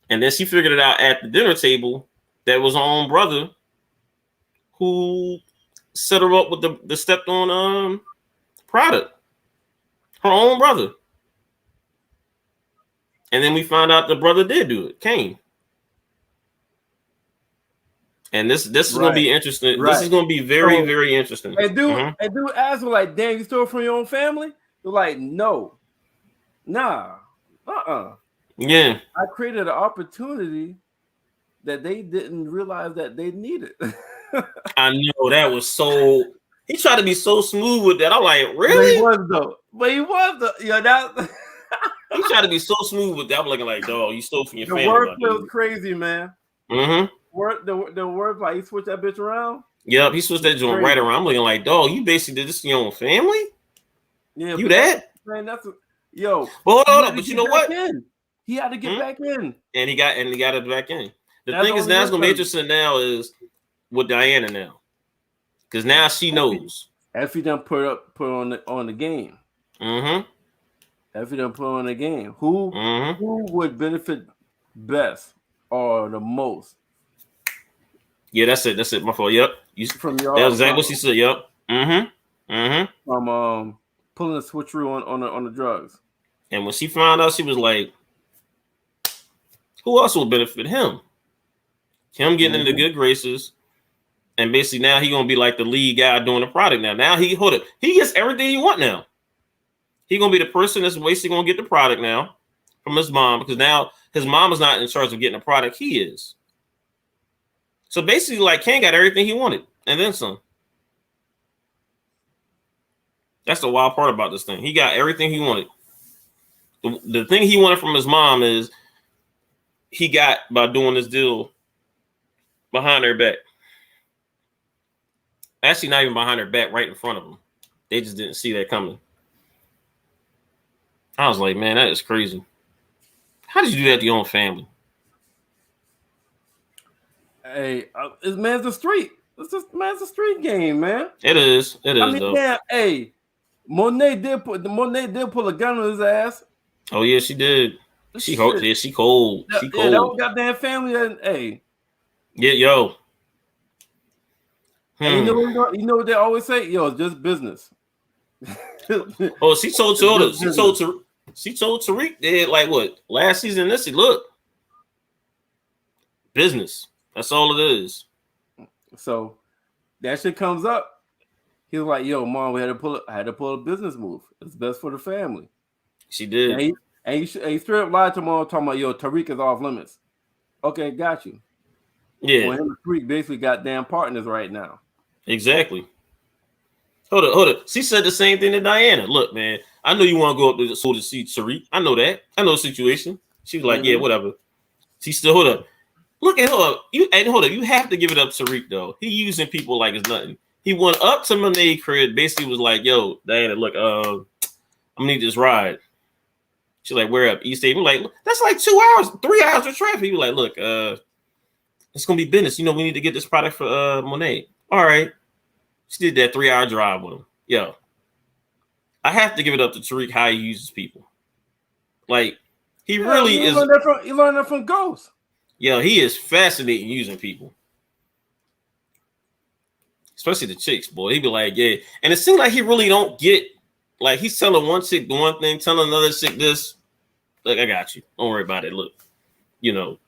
And then she figured it out at the dinner table that was her own brother who set her up with the stepped on product. Her own brother. And then we found out the brother did do it, Kane. And this is going to be interesting. Right. This is going to be very, very interesting. And dude asked me like, damn, you stole it from your own family? They're like, no. Nah. Yeah. I created an opportunity that they didn't realize that they needed. I know that was so. He tried to be so smooth with that. I'm like, really? But he was though. That. He tried to be so smooth with that. I'm looking like, dog, you stole from your family. The wordplay was crazy, man. Mm-hmm. The word, like he switched that bitch around. Yep, he switched that joint right around. I'm looking like, dog, you basically did this to your own family. Yeah, you that? Man, that's yo. But hold on, but you know what? He had to get back in, and he got it back in. The thing is, now it's gonna be interesting. Now is with Diana now, because now she knows. Effie done put on the game. Mm-hmm. Effie done put on the game. Who would benefit best or the most? Yeah, that's it. My fault. Yep. From your that's exactly what she said. Yep. From pulling the switcheroo on the drugs. And when she found out, she was like, who else will benefit him? Him getting into good graces. And basically now he gonna be like the lead guy doing the product now. Now he gets everything he want now. He gonna be the person that's basically gonna get the product now from his mom, because now his mom is not in charge of getting the product, he is. So basically, like, Ken got everything he wanted and then some. That's the wild part about this thing. He got everything he wanted. The thing he wanted from his mom is he got by doing this deal behind her back. Actually, not even behind her back, right in front of them. They just didn't see that coming. I was like, man, that is crazy. How did you do that to your own family? Hey, man's the street. Man's a street game, man. It is. I mean, though. Damn, hey, Monet did pull a gun on his ass. Oh yeah, she did. She cold. Yeah, she cold. She cold. That whole goddamn family. And hey. Yeah, yo. You know what they always say? Yo, it's just business. Oh, she told Tariq they had like what last season. This look, business. That's all it is. So that shit comes up. He was like, "Yo, mom, I had to pull a business move. It's best for the family." She did. And he straight up lied to mom, talking about, "Yo, Tariq is off limits." Okay, got you. Yeah. Well, him and Tariq basically goddamn partners right now. Exactly. Hold up. She said the same thing to Diana. Look, man, I know you want to go up to the school to see Tariq. I know that. I know the situation. She was like, yeah, whatever. She still, hold up. You have to give it up to Tariq, though. He using people like it's nothing. He went up to Monet crib, basically was like, "Yo, Diana, look, I'm gonna need this ride." She's like, "Where up? East State?" We're like, "That's like 2 hours, 3 hours of traffic." He was like, "Look, it's gonna be business. You know, we need to get this product for Monet." All right. She did that 3 hour drive with him. Yo, I have to give it up to Tariq how he uses people. Like, he really is. You learned that from Ghost. Yo, he is fascinating using people. Especially the chicks, boy. He be like, yeah. And it seems like he really don't get, like, he's telling one chick one thing, telling another chick this. Like, I got you. Don't worry about it. Look, you know.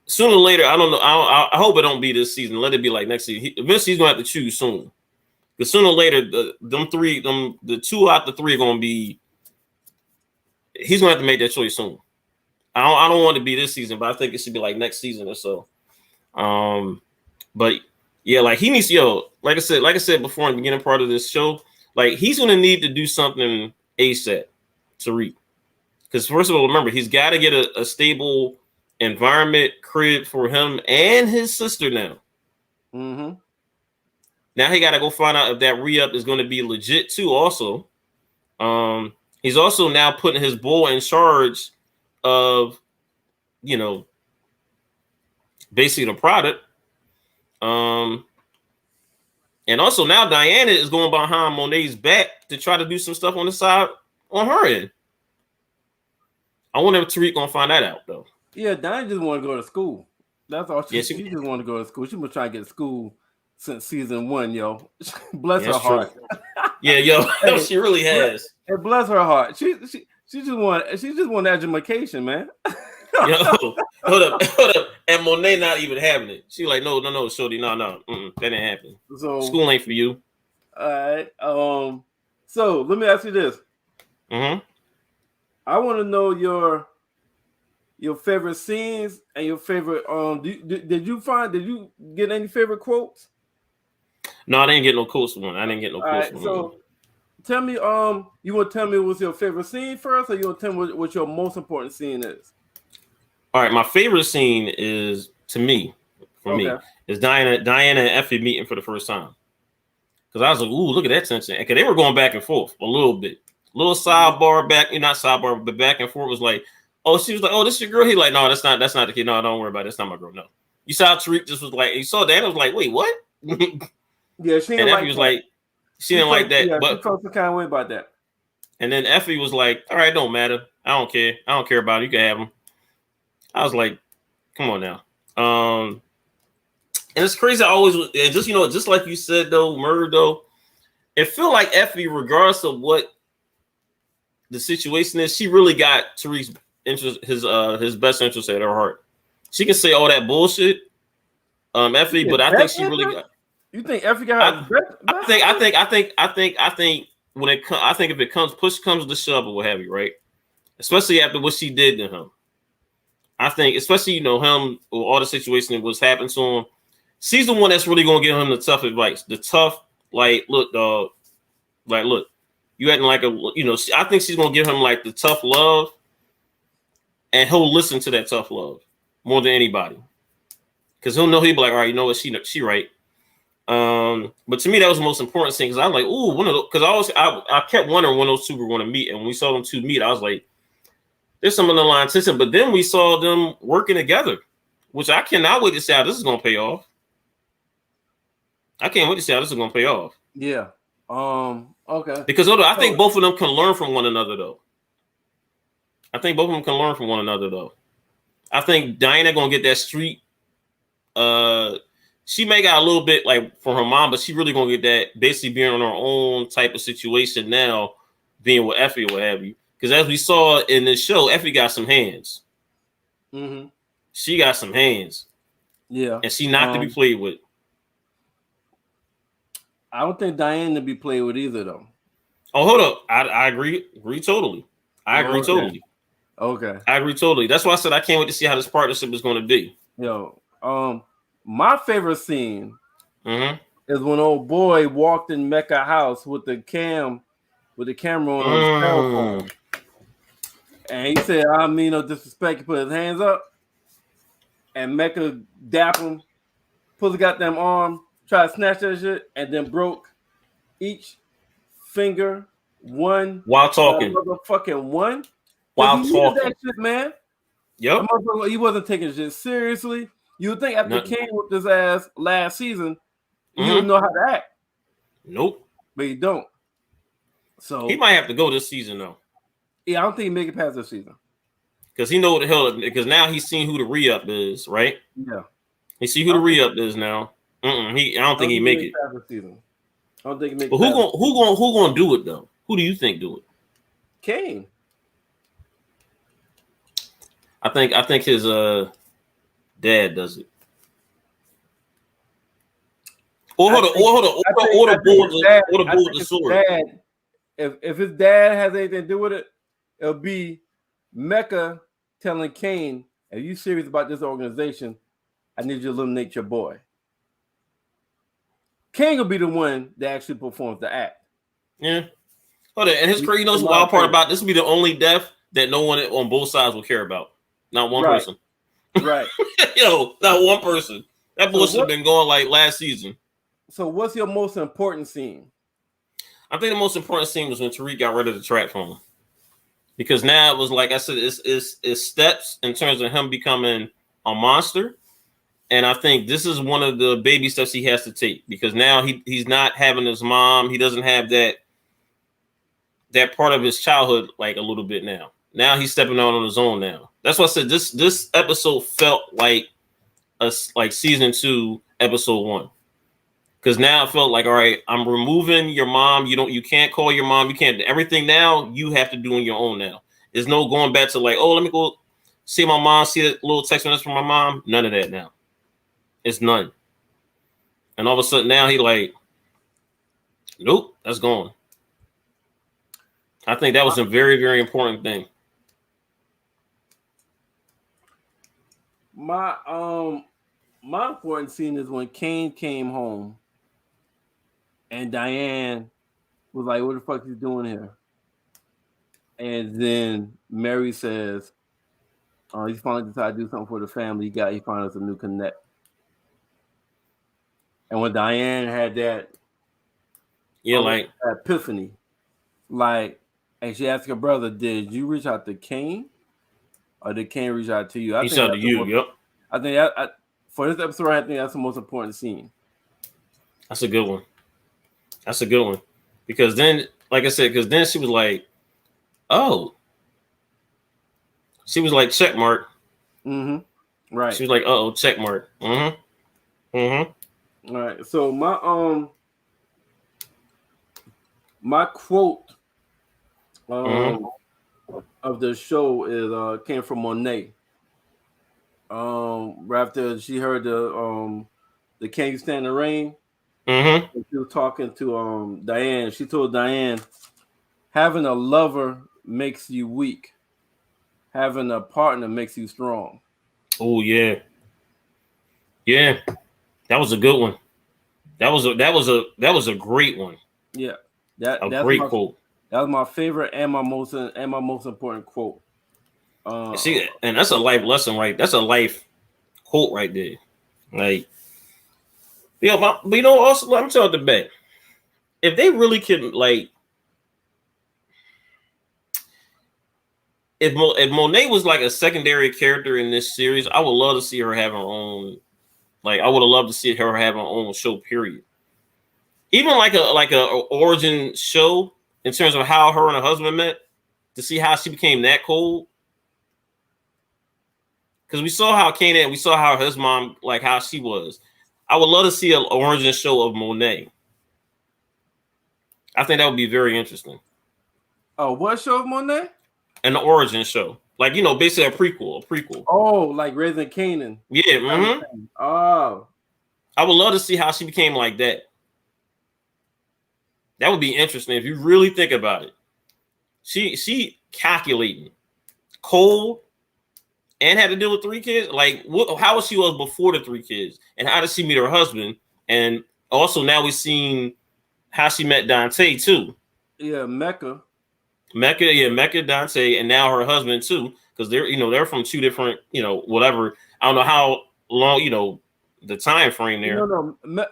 Sooner or later, I don't know. I hope it don't be this season. Let it be like next season. Eventually, he's gonna have to choose soon. Because sooner or later, the 2 out the 3 are gonna be. He's gonna have to make that choice soon. I don't want to be this season, but I think it should be like next season or so. But yeah, like he needs, like I said before in the beginning part of this show, like he's gonna need to do something ASAP, Tariq. Because first of all, remember, he's got to get a stable environment crib for him and his sister now. Mm-hmm. Now he got to go find out if that re-up is going to be legit too. Also, he's also now putting his boy in charge of, basically the product. And also now Diana is going behind Monet's back to try to do some stuff on the side on her end. I wonder if Tariq gonna find that out though. Yeah, Diana just want to go to school. That's all. She just want to go to school. She been trying to get to school since season 1, yo. Bless her heart. Yeah, yo, she really has. And bless her heart. She just want education, man. Yo, hold up. And Monet not even having it. She like, no, shorty, no, that didn't happen. So school ain't for you. All right. So let me ask you this. Mm-hmm. I want to know your favorite scenes and your favorite. Did you get any favorite quotes? No, I didn't get no quotes one. I didn't get no quotes one. So tell me, you want to tell me what's your favorite scene first, or you want to tell me what your most important scene is? All right, my favorite scene is me is Diana and Effie meeting for the first time. Because I was like, ooh, look at that tension. Because they were going back and forth a little bit. Little sidebar back, not sidebar, but back and forth was like, oh, she was like, oh, this is your girl. He like, no, that's not the kid. No, don't worry about it. That's not my girl. No. You saw Tariq just was like, you saw Diana was like, wait, what? Yeah, she didn't Effie was like, she didn't like that. Yeah, but she felt some kind of way about that. And then Effie was like, all right, don't matter. I don't care. I don't care about it. You can have him. I was like, come on now. And it's crazy. I always, and just, just like you said, though, Merv, though, it feel like Effie, regardless of what the situation is, she really got Tariq's interest, his best interest at her heart. She can say all that bullshit, Effie, but I think she really got. You think Effie got? I think when it comes, I think if it comes, push comes to shove or what have you, right? Especially after what she did to him. I think, especially, him, all the situation that was happening to him, she's the one that's really going to give him the tough advice. The tough, like, look, dog, like, look, you acting like I think she's going to give him, like, the tough love, and he'll listen to that tough love more than anybody. Because he'll be like, all right, you know what, she right. But to me, that was the most important thing, because I was like, ooh, one of those, because I kept wondering when those two were going to meet, and when we saw them two meet, I was like, there's some underlying tension, but then we saw them working together, which I cannot wait to see how this is going to pay off. I can't wait to see how this is going to pay off. Yeah. Okay. Because I think both of them can learn from one another, though. I think Diana going to get that street. She may got a little bit like from her mom, but she really going to get that basically being on her own type of situation now, being with Effie or what have you. Because as we saw in the show, Effie got some hands. Mm-hmm. She got some hands. Yeah. And she not to be played with. I don't think Diane to be played with either, though. Oh, hold up. I agree. Agree totally. Totally. Okay. I agree totally. That's why I said I can't wait to see how this partnership is going to be. Yo, my favorite scene is when old boy walked in Mecca house with the camera on his cell phone. And he said, I mean no disrespect. He put his hands up. And Mecca dap him, put the goddamn arm, tried to snatch that shit, and then broke each finger one while talking. Motherfucking one. Because While he needed talking. that shit, man. Yep. He wasn't taking shit seriously. You would think after Kane whipped his ass last season, he would know how to act. Nope. But he don't. So he might have to go this season though. Yeah, I don't think he make it past this season. Because he know what the hell. Because now he's seen who the re-up is, right? Yeah. He see who the re-up is now. I don't think he make it. Past this season. I don't think he make it. But who gonna do it though? Who do you think do it? Kane. I think his dad does it. Or the board the sword. If his dad has anything to do with it, it'll be Mecca telling Kane, "Are you serious about this organization? I need you to eliminate your boy." Kane will be the one that actually performs the act. Yeah. And his crazy, you know, the wild part about this will be the only death that no one on both sides will care about. Not one person. Right. Not one person. That bullshit have been going like last season. So what's your most important scene? I think the most important scene was when Tariq got rid of the trap phone. Because now it was like I said, it's steps in terms of him becoming a monster. And I think this is one of the baby steps he has to take because now he's not having his mom. He doesn't have that part of his childhood like a little bit now. Now he's stepping out on his own now. That's why I said this episode felt like season 2, episode 1. Because now it felt like, all right, I'm removing your mom. You can't call your mom. You can't everything now you have to do on your own now. There's no going back to like, oh, let me go see my mom, see a little text message from my mom. None of that now. It's none. And all of a sudden now he like, nope, that's gone. I think that was a very, very important thing. My important scene is when Kane came home and Diane was like, what the fuck you doing here? And then Mary says, he's finally decided to do something for the family. He found us a new connect. And when Diane had that epiphany, and she asked her brother, did you reach out to Kane? Or did Kane reach out to you? He said to you, yep. I think for this episode, I think that's the most important scene. That's a good one. Because then, like I said, then she was like, oh. She was like, check mark. Mm-hmm. Right. She was like, uh-oh, check mark. Mm-hmm. Mm-hmm. All right. So my quote of the show came from Monet. Right after she heard the Can You Stand the Rain? Mm-hmm. She was talking to Diane. She told Diane, having a lover makes you weak. Having a partner makes you strong. Oh yeah. Yeah. That was a good one. That was a great one. Yeah. That's great quote. That was my favorite and my most important quote. See, and that's a life lesson, right? That's a life quote right there. Like, but also let me tell you the back. If they really can, like, if Monet was like a secondary character in this series, I would love to see her have her own. Like, I would have loved to see her have her own show. Period. Even like a origin show in terms of how her and her husband met, to see how she became that cold. Because we saw how Kane and we saw how his mom, like how she was. I would love to see an origin show of Monet. I think that would be very interesting. Oh, what show of Monet? An origin show. Like, basically a prequel. Oh, like Raising Kanan. Yeah. Mm-hmm. Oh. I would love to see how she became like that. That would be interesting if you really think about it. She calculating, cold, and had to deal with 3 kids. Like, how was she before the 3 kids, and how did she meet her husband? And also now we've seen how she met Dante too. Yeah, Mecca, Dante, and now her husband too, because they're from 2 different, whatever. I don't know how long, the time frame there.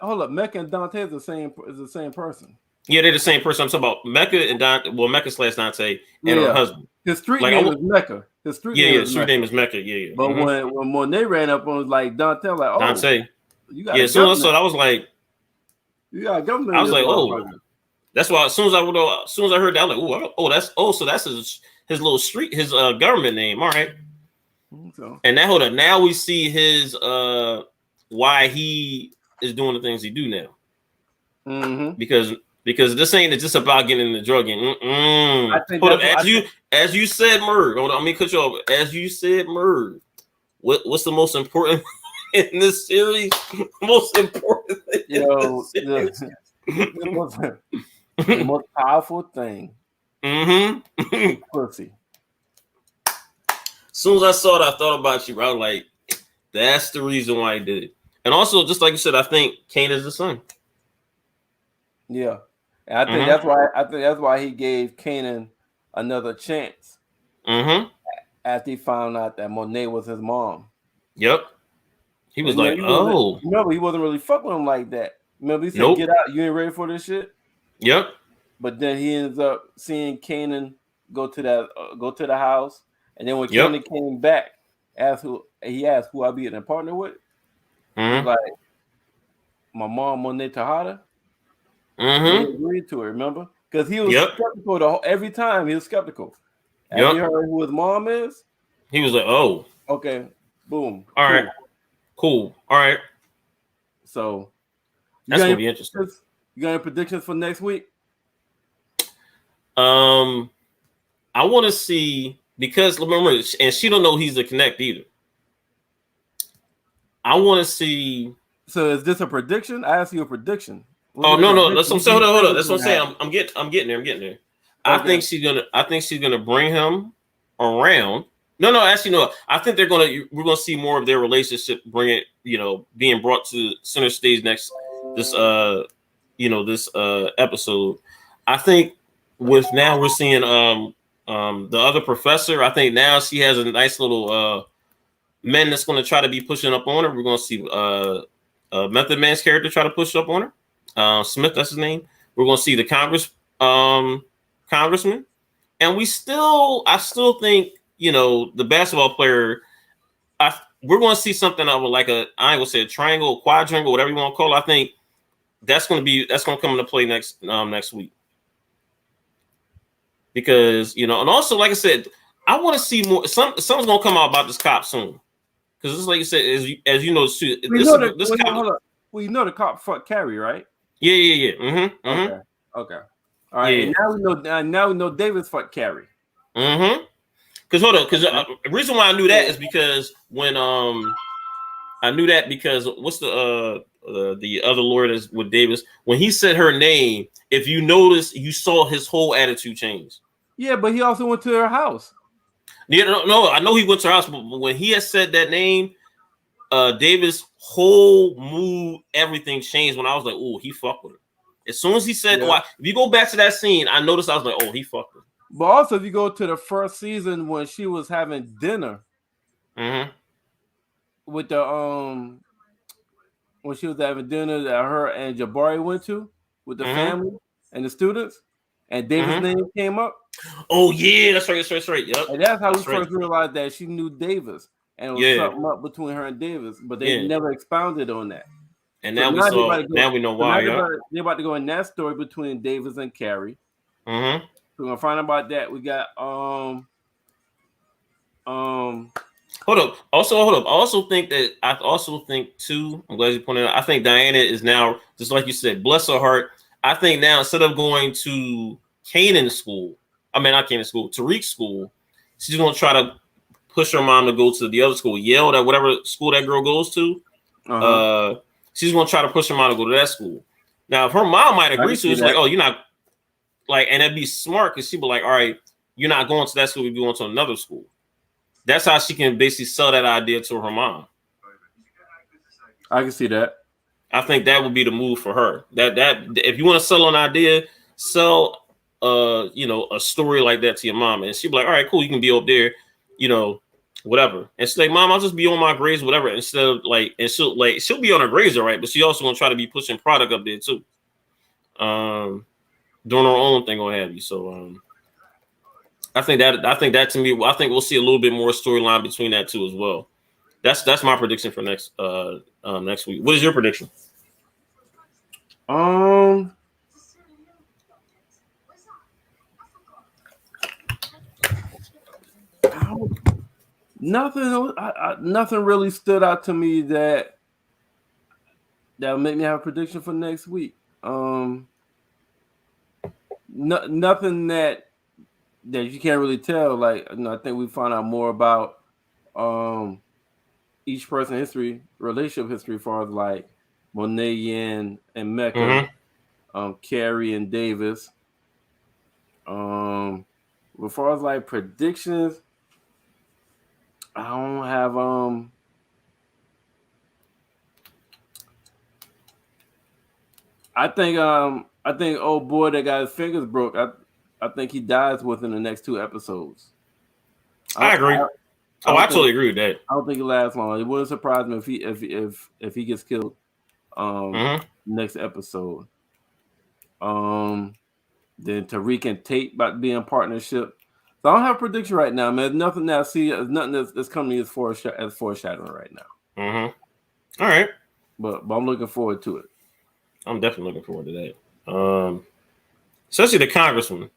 Hold up. Mecca and Dante is the same person. Yeah, they're the same person. I'm talking about Mecca and Dante. Well, Mecca / Dante and her husband. His street name is Mecca. His street name is Mecca. Yeah. But when Monet ran up on was like Dante, like, oh, Dante. You got so I was like, you got government. I was like, oh, that's why. As soon as I heard that, I was like, so that's his little street, his government name. All right. So. And now we see his why he is doing the things he do now. Mm-hmm. Because this ain't just about getting in the drug game. I think as you said, Merv. Hold on, let me cut you off. As you said, Merv, what's the most important in this series? Most important thing the most powerful thing. Mm-hmm. Pussy. As soon as I saw it, I thought about you. I was like, that's the reason why he did it. And also, just like you said, I think Kane is the son. Yeah. And I think that's why he gave Kanan another chance. Mm-hmm. After he found out that Monet was his mom. Yep. He was like, Remember, he wasn't really fucking with him like that. Remember, he said, Get out, you ain't ready for this shit? Yep. But then he ends up seeing Kanan go to the house. And then when Kanan came back, he asked who I be in a partner with. Mm-hmm. Like, my mom, Monet Tejada. Mm-hmm. He agreed to it, remember? Because he was skeptical every time. He was skeptical. After he heard who his mom is, he was like, "Oh, okay, boom, all right, cool, all right." So that's gonna be interesting. You got any predictions for next week? I want to see because remember, and she don't know he's the Connect either. I want to see. So is this a prediction? I asked you a prediction. No. That's what I'm saying. Hold on. That's what I'm saying. I'm getting there. Okay. I think she's gonna bring him around. No. Actually, no. I think we're gonna see more of their relationship being brought to center stage this episode. I think we're seeing the other professor. I think now she has a nice little men that's gonna try to be pushing up on her. We're gonna see Method Man's character try to push up on her. Smith, that's his name. We're going to see the congressman, and I still think the basketball player. We're going to see something of I ain't gonna say a triangle, quadrangle, whatever you want to call it. I think that's going to come into play next week because and also like I said, I want to see more. Something's going to come out about this cop soon because just like you said, as you know, the cop fucked Carrie, right? Yeah. Mm-hmm. Okay. All right. Yeah. And now we know Davis fucked Carrie. Mm-hmm. Because the reason why I knew that is because when what's the other lawyer that's with Davis, when he said her name, if you notice, you saw his whole attitude change. Yeah, but he also went to her house. Yeah, no, I know he went to her house, but when he had said that name, Davis' whole mood, everything changed when I was like, oh, he fucked with her. As soon as he said, if you go back to that scene, I noticed I was like, oh, he fucked with her. But also, if you go to the first season when she was having dinner with the when she was having dinner that her and Jabari went to with the family and the students, and Davis' name came up. Oh yeah, that's right. Yep. And that's how we first realized that she knew Davis. And it was something up between her and Davis, but they never expounded on that. And now we know why. They're about to go in that story between Davis and Carrie. Mm-hmm. We're gonna find out about that. We got Hold up. I also think too. I'm glad you pointed out. I think Diana is now just like you said. Bless her heart. I think now instead of going to Tariq's school, she's gonna try to push her mom to go to the other school, Yale, that whatever school that girl goes to. She's gonna try to push her mom to go to that school. Now, if her mom might agree to it, it's like, oh, you're not like, and that'd be smart because she'd be like, all right, you're not going to that school, you're going to another school. That's how she can basically sell that idea to her mom. I can see that. I think that would be the move for her. That if you want to sell an idea, sell a story like that to your mom, and she'd be like, all right, cool, you can be up there, whatever. And she's like, Mom, I'll just be on my grades, whatever. Instead of and she'll be on her grades, all right, but she also gonna try to be pushing product up there too. Doing her own thing or have you. So I think that to me, I think we'll see a little bit more storyline between that two as well. That's my prediction for next week. What is your prediction? Nothing really stood out to me that would make me have a prediction for next week. Nothing that you can't really tell. Like, I think we found out more about each person's history, relationship history, as far as like Monet Yin and Mecca, Carrie and Davis. As far as like predictions, I don't have I think old boy that got his fingers broke, I think he dies within the next 2 episodes. I agree. I totally agree with that. I don't think it lasts long. It wouldn't surprise me if he gets killed next episode. Then Tariq and Tate about to be in partnership. So I don't have a prediction right now, man. There's nothing that I see. There's nothing that's coming as foreshadowing right now. All right. But I'm looking forward to it. I'm definitely looking forward to that. Especially the congressman.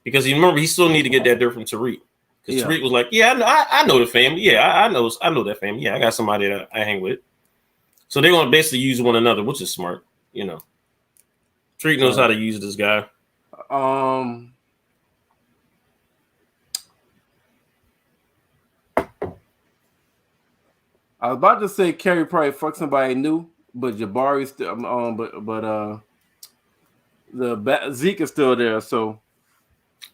Because you remember, he still need to get that dirt from Tariq. Because Tariq was like, yeah, I know the family. Yeah, I know that family. Yeah, I got somebody that I hang with. So they're going to basically use one another, which is smart, you know. Tariq knows how to use this guy. I was about to say Carrie probably fucked somebody new, but Jabari still Zeke is still there. So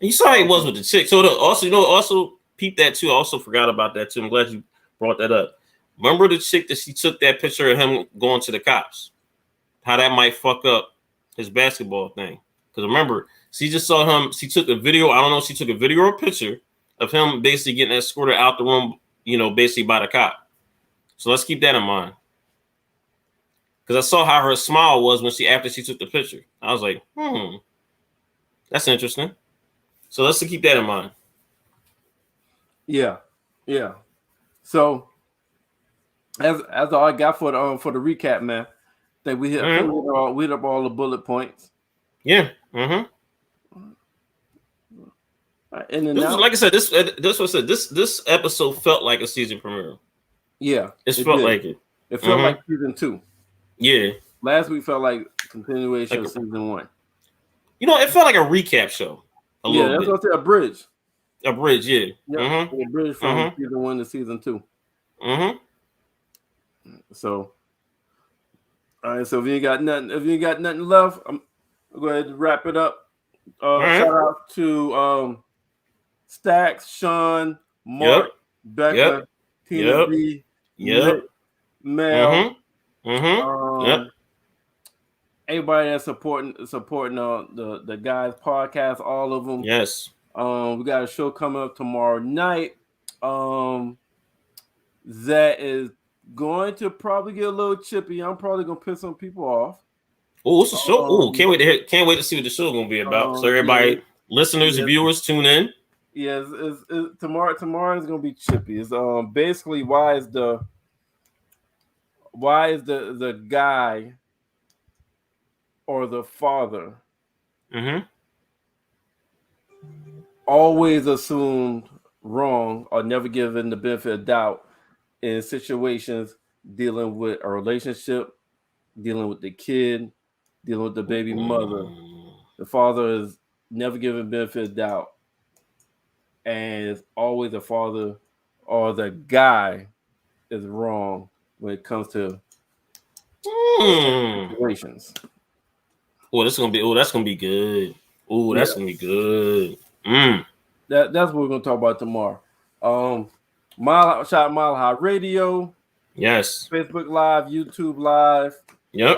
you saw how he was with the chick. So also peep that too. I also forgot about that too. I'm glad you brought that up. Remember the chick that she took that picture of him going to the cops? How that might fuck up his basketball thing. Because remember, she just saw him. She took a video. I don't know if she took a video or a picture of him basically getting escorted out the room, basically by the cop. So let's keep that in mind. Because I saw how her smile was after she took the picture. I was like, that's interesting. So let's keep that in mind. Yeah. So as all I got for the recap, man. I think we hit up all the bullet points. Yeah. Like I said, this episode felt like a season premiere. Yeah, it felt like it. It felt like season 2. Yeah. Last week felt like continuation of season 1. It felt like a recap show. That's what I said. A bridge. A bridge, yeah. A bridge from season 1 to season 2. So, all right. So if you ain't got nothing left, I'm gonna go ahead and wrap it up. Shout out to Stacks, Sean, Mark, Becca, Tina B, Mel. Everybody that's supporting the guys podcast, all of them. Yes. We got a show coming up tomorrow night. That is going to probably get a little chippy. I'm probably gonna piss some people off. Oh, it's a show. Oh, can't wait to see what the show is gonna be about. So everybody, listeners and viewers, tune in. Yes, tomorrow is gonna be chippy. It's basically why is the guy or the father always assumed wrong or never given the benefit of doubt in situations dealing with a relationship, dealing with the kid, dealing with the baby mother. The father is never given benefit of doubt, and it's always the father or the guy is wrong when it comes to situations. That's gonna be good. That's gonna be good. That's what we're gonna talk about tomorrow. Mile High Radio. Yes. Facebook Live, YouTube Live. Yep.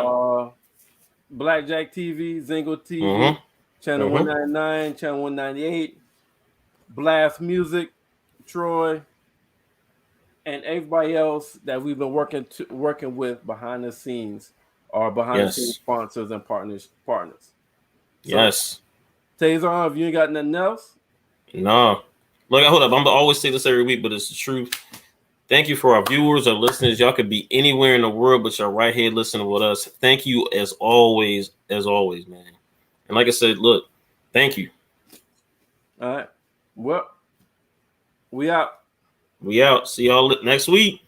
Blackjack TV, Zingo TV, Channel 199, Channel 198, Blast Music, Troy, and everybody else that we've been working with behind the scenes, or behind the scenes Yes. sponsors and partners. So, Yes. Taison, if you ain't got nothing else, No. Look, hold up. I'm gonna always say this every week, but it's the truth. Thank you for our viewers or listeners. Y'all could be anywhere in the world, but y'all right here listening with us. Thank you as always, man. And like I said, look, thank you. all right. Well, we out. We out. See y'all next week.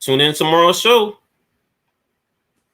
Tune in tomorrow's show.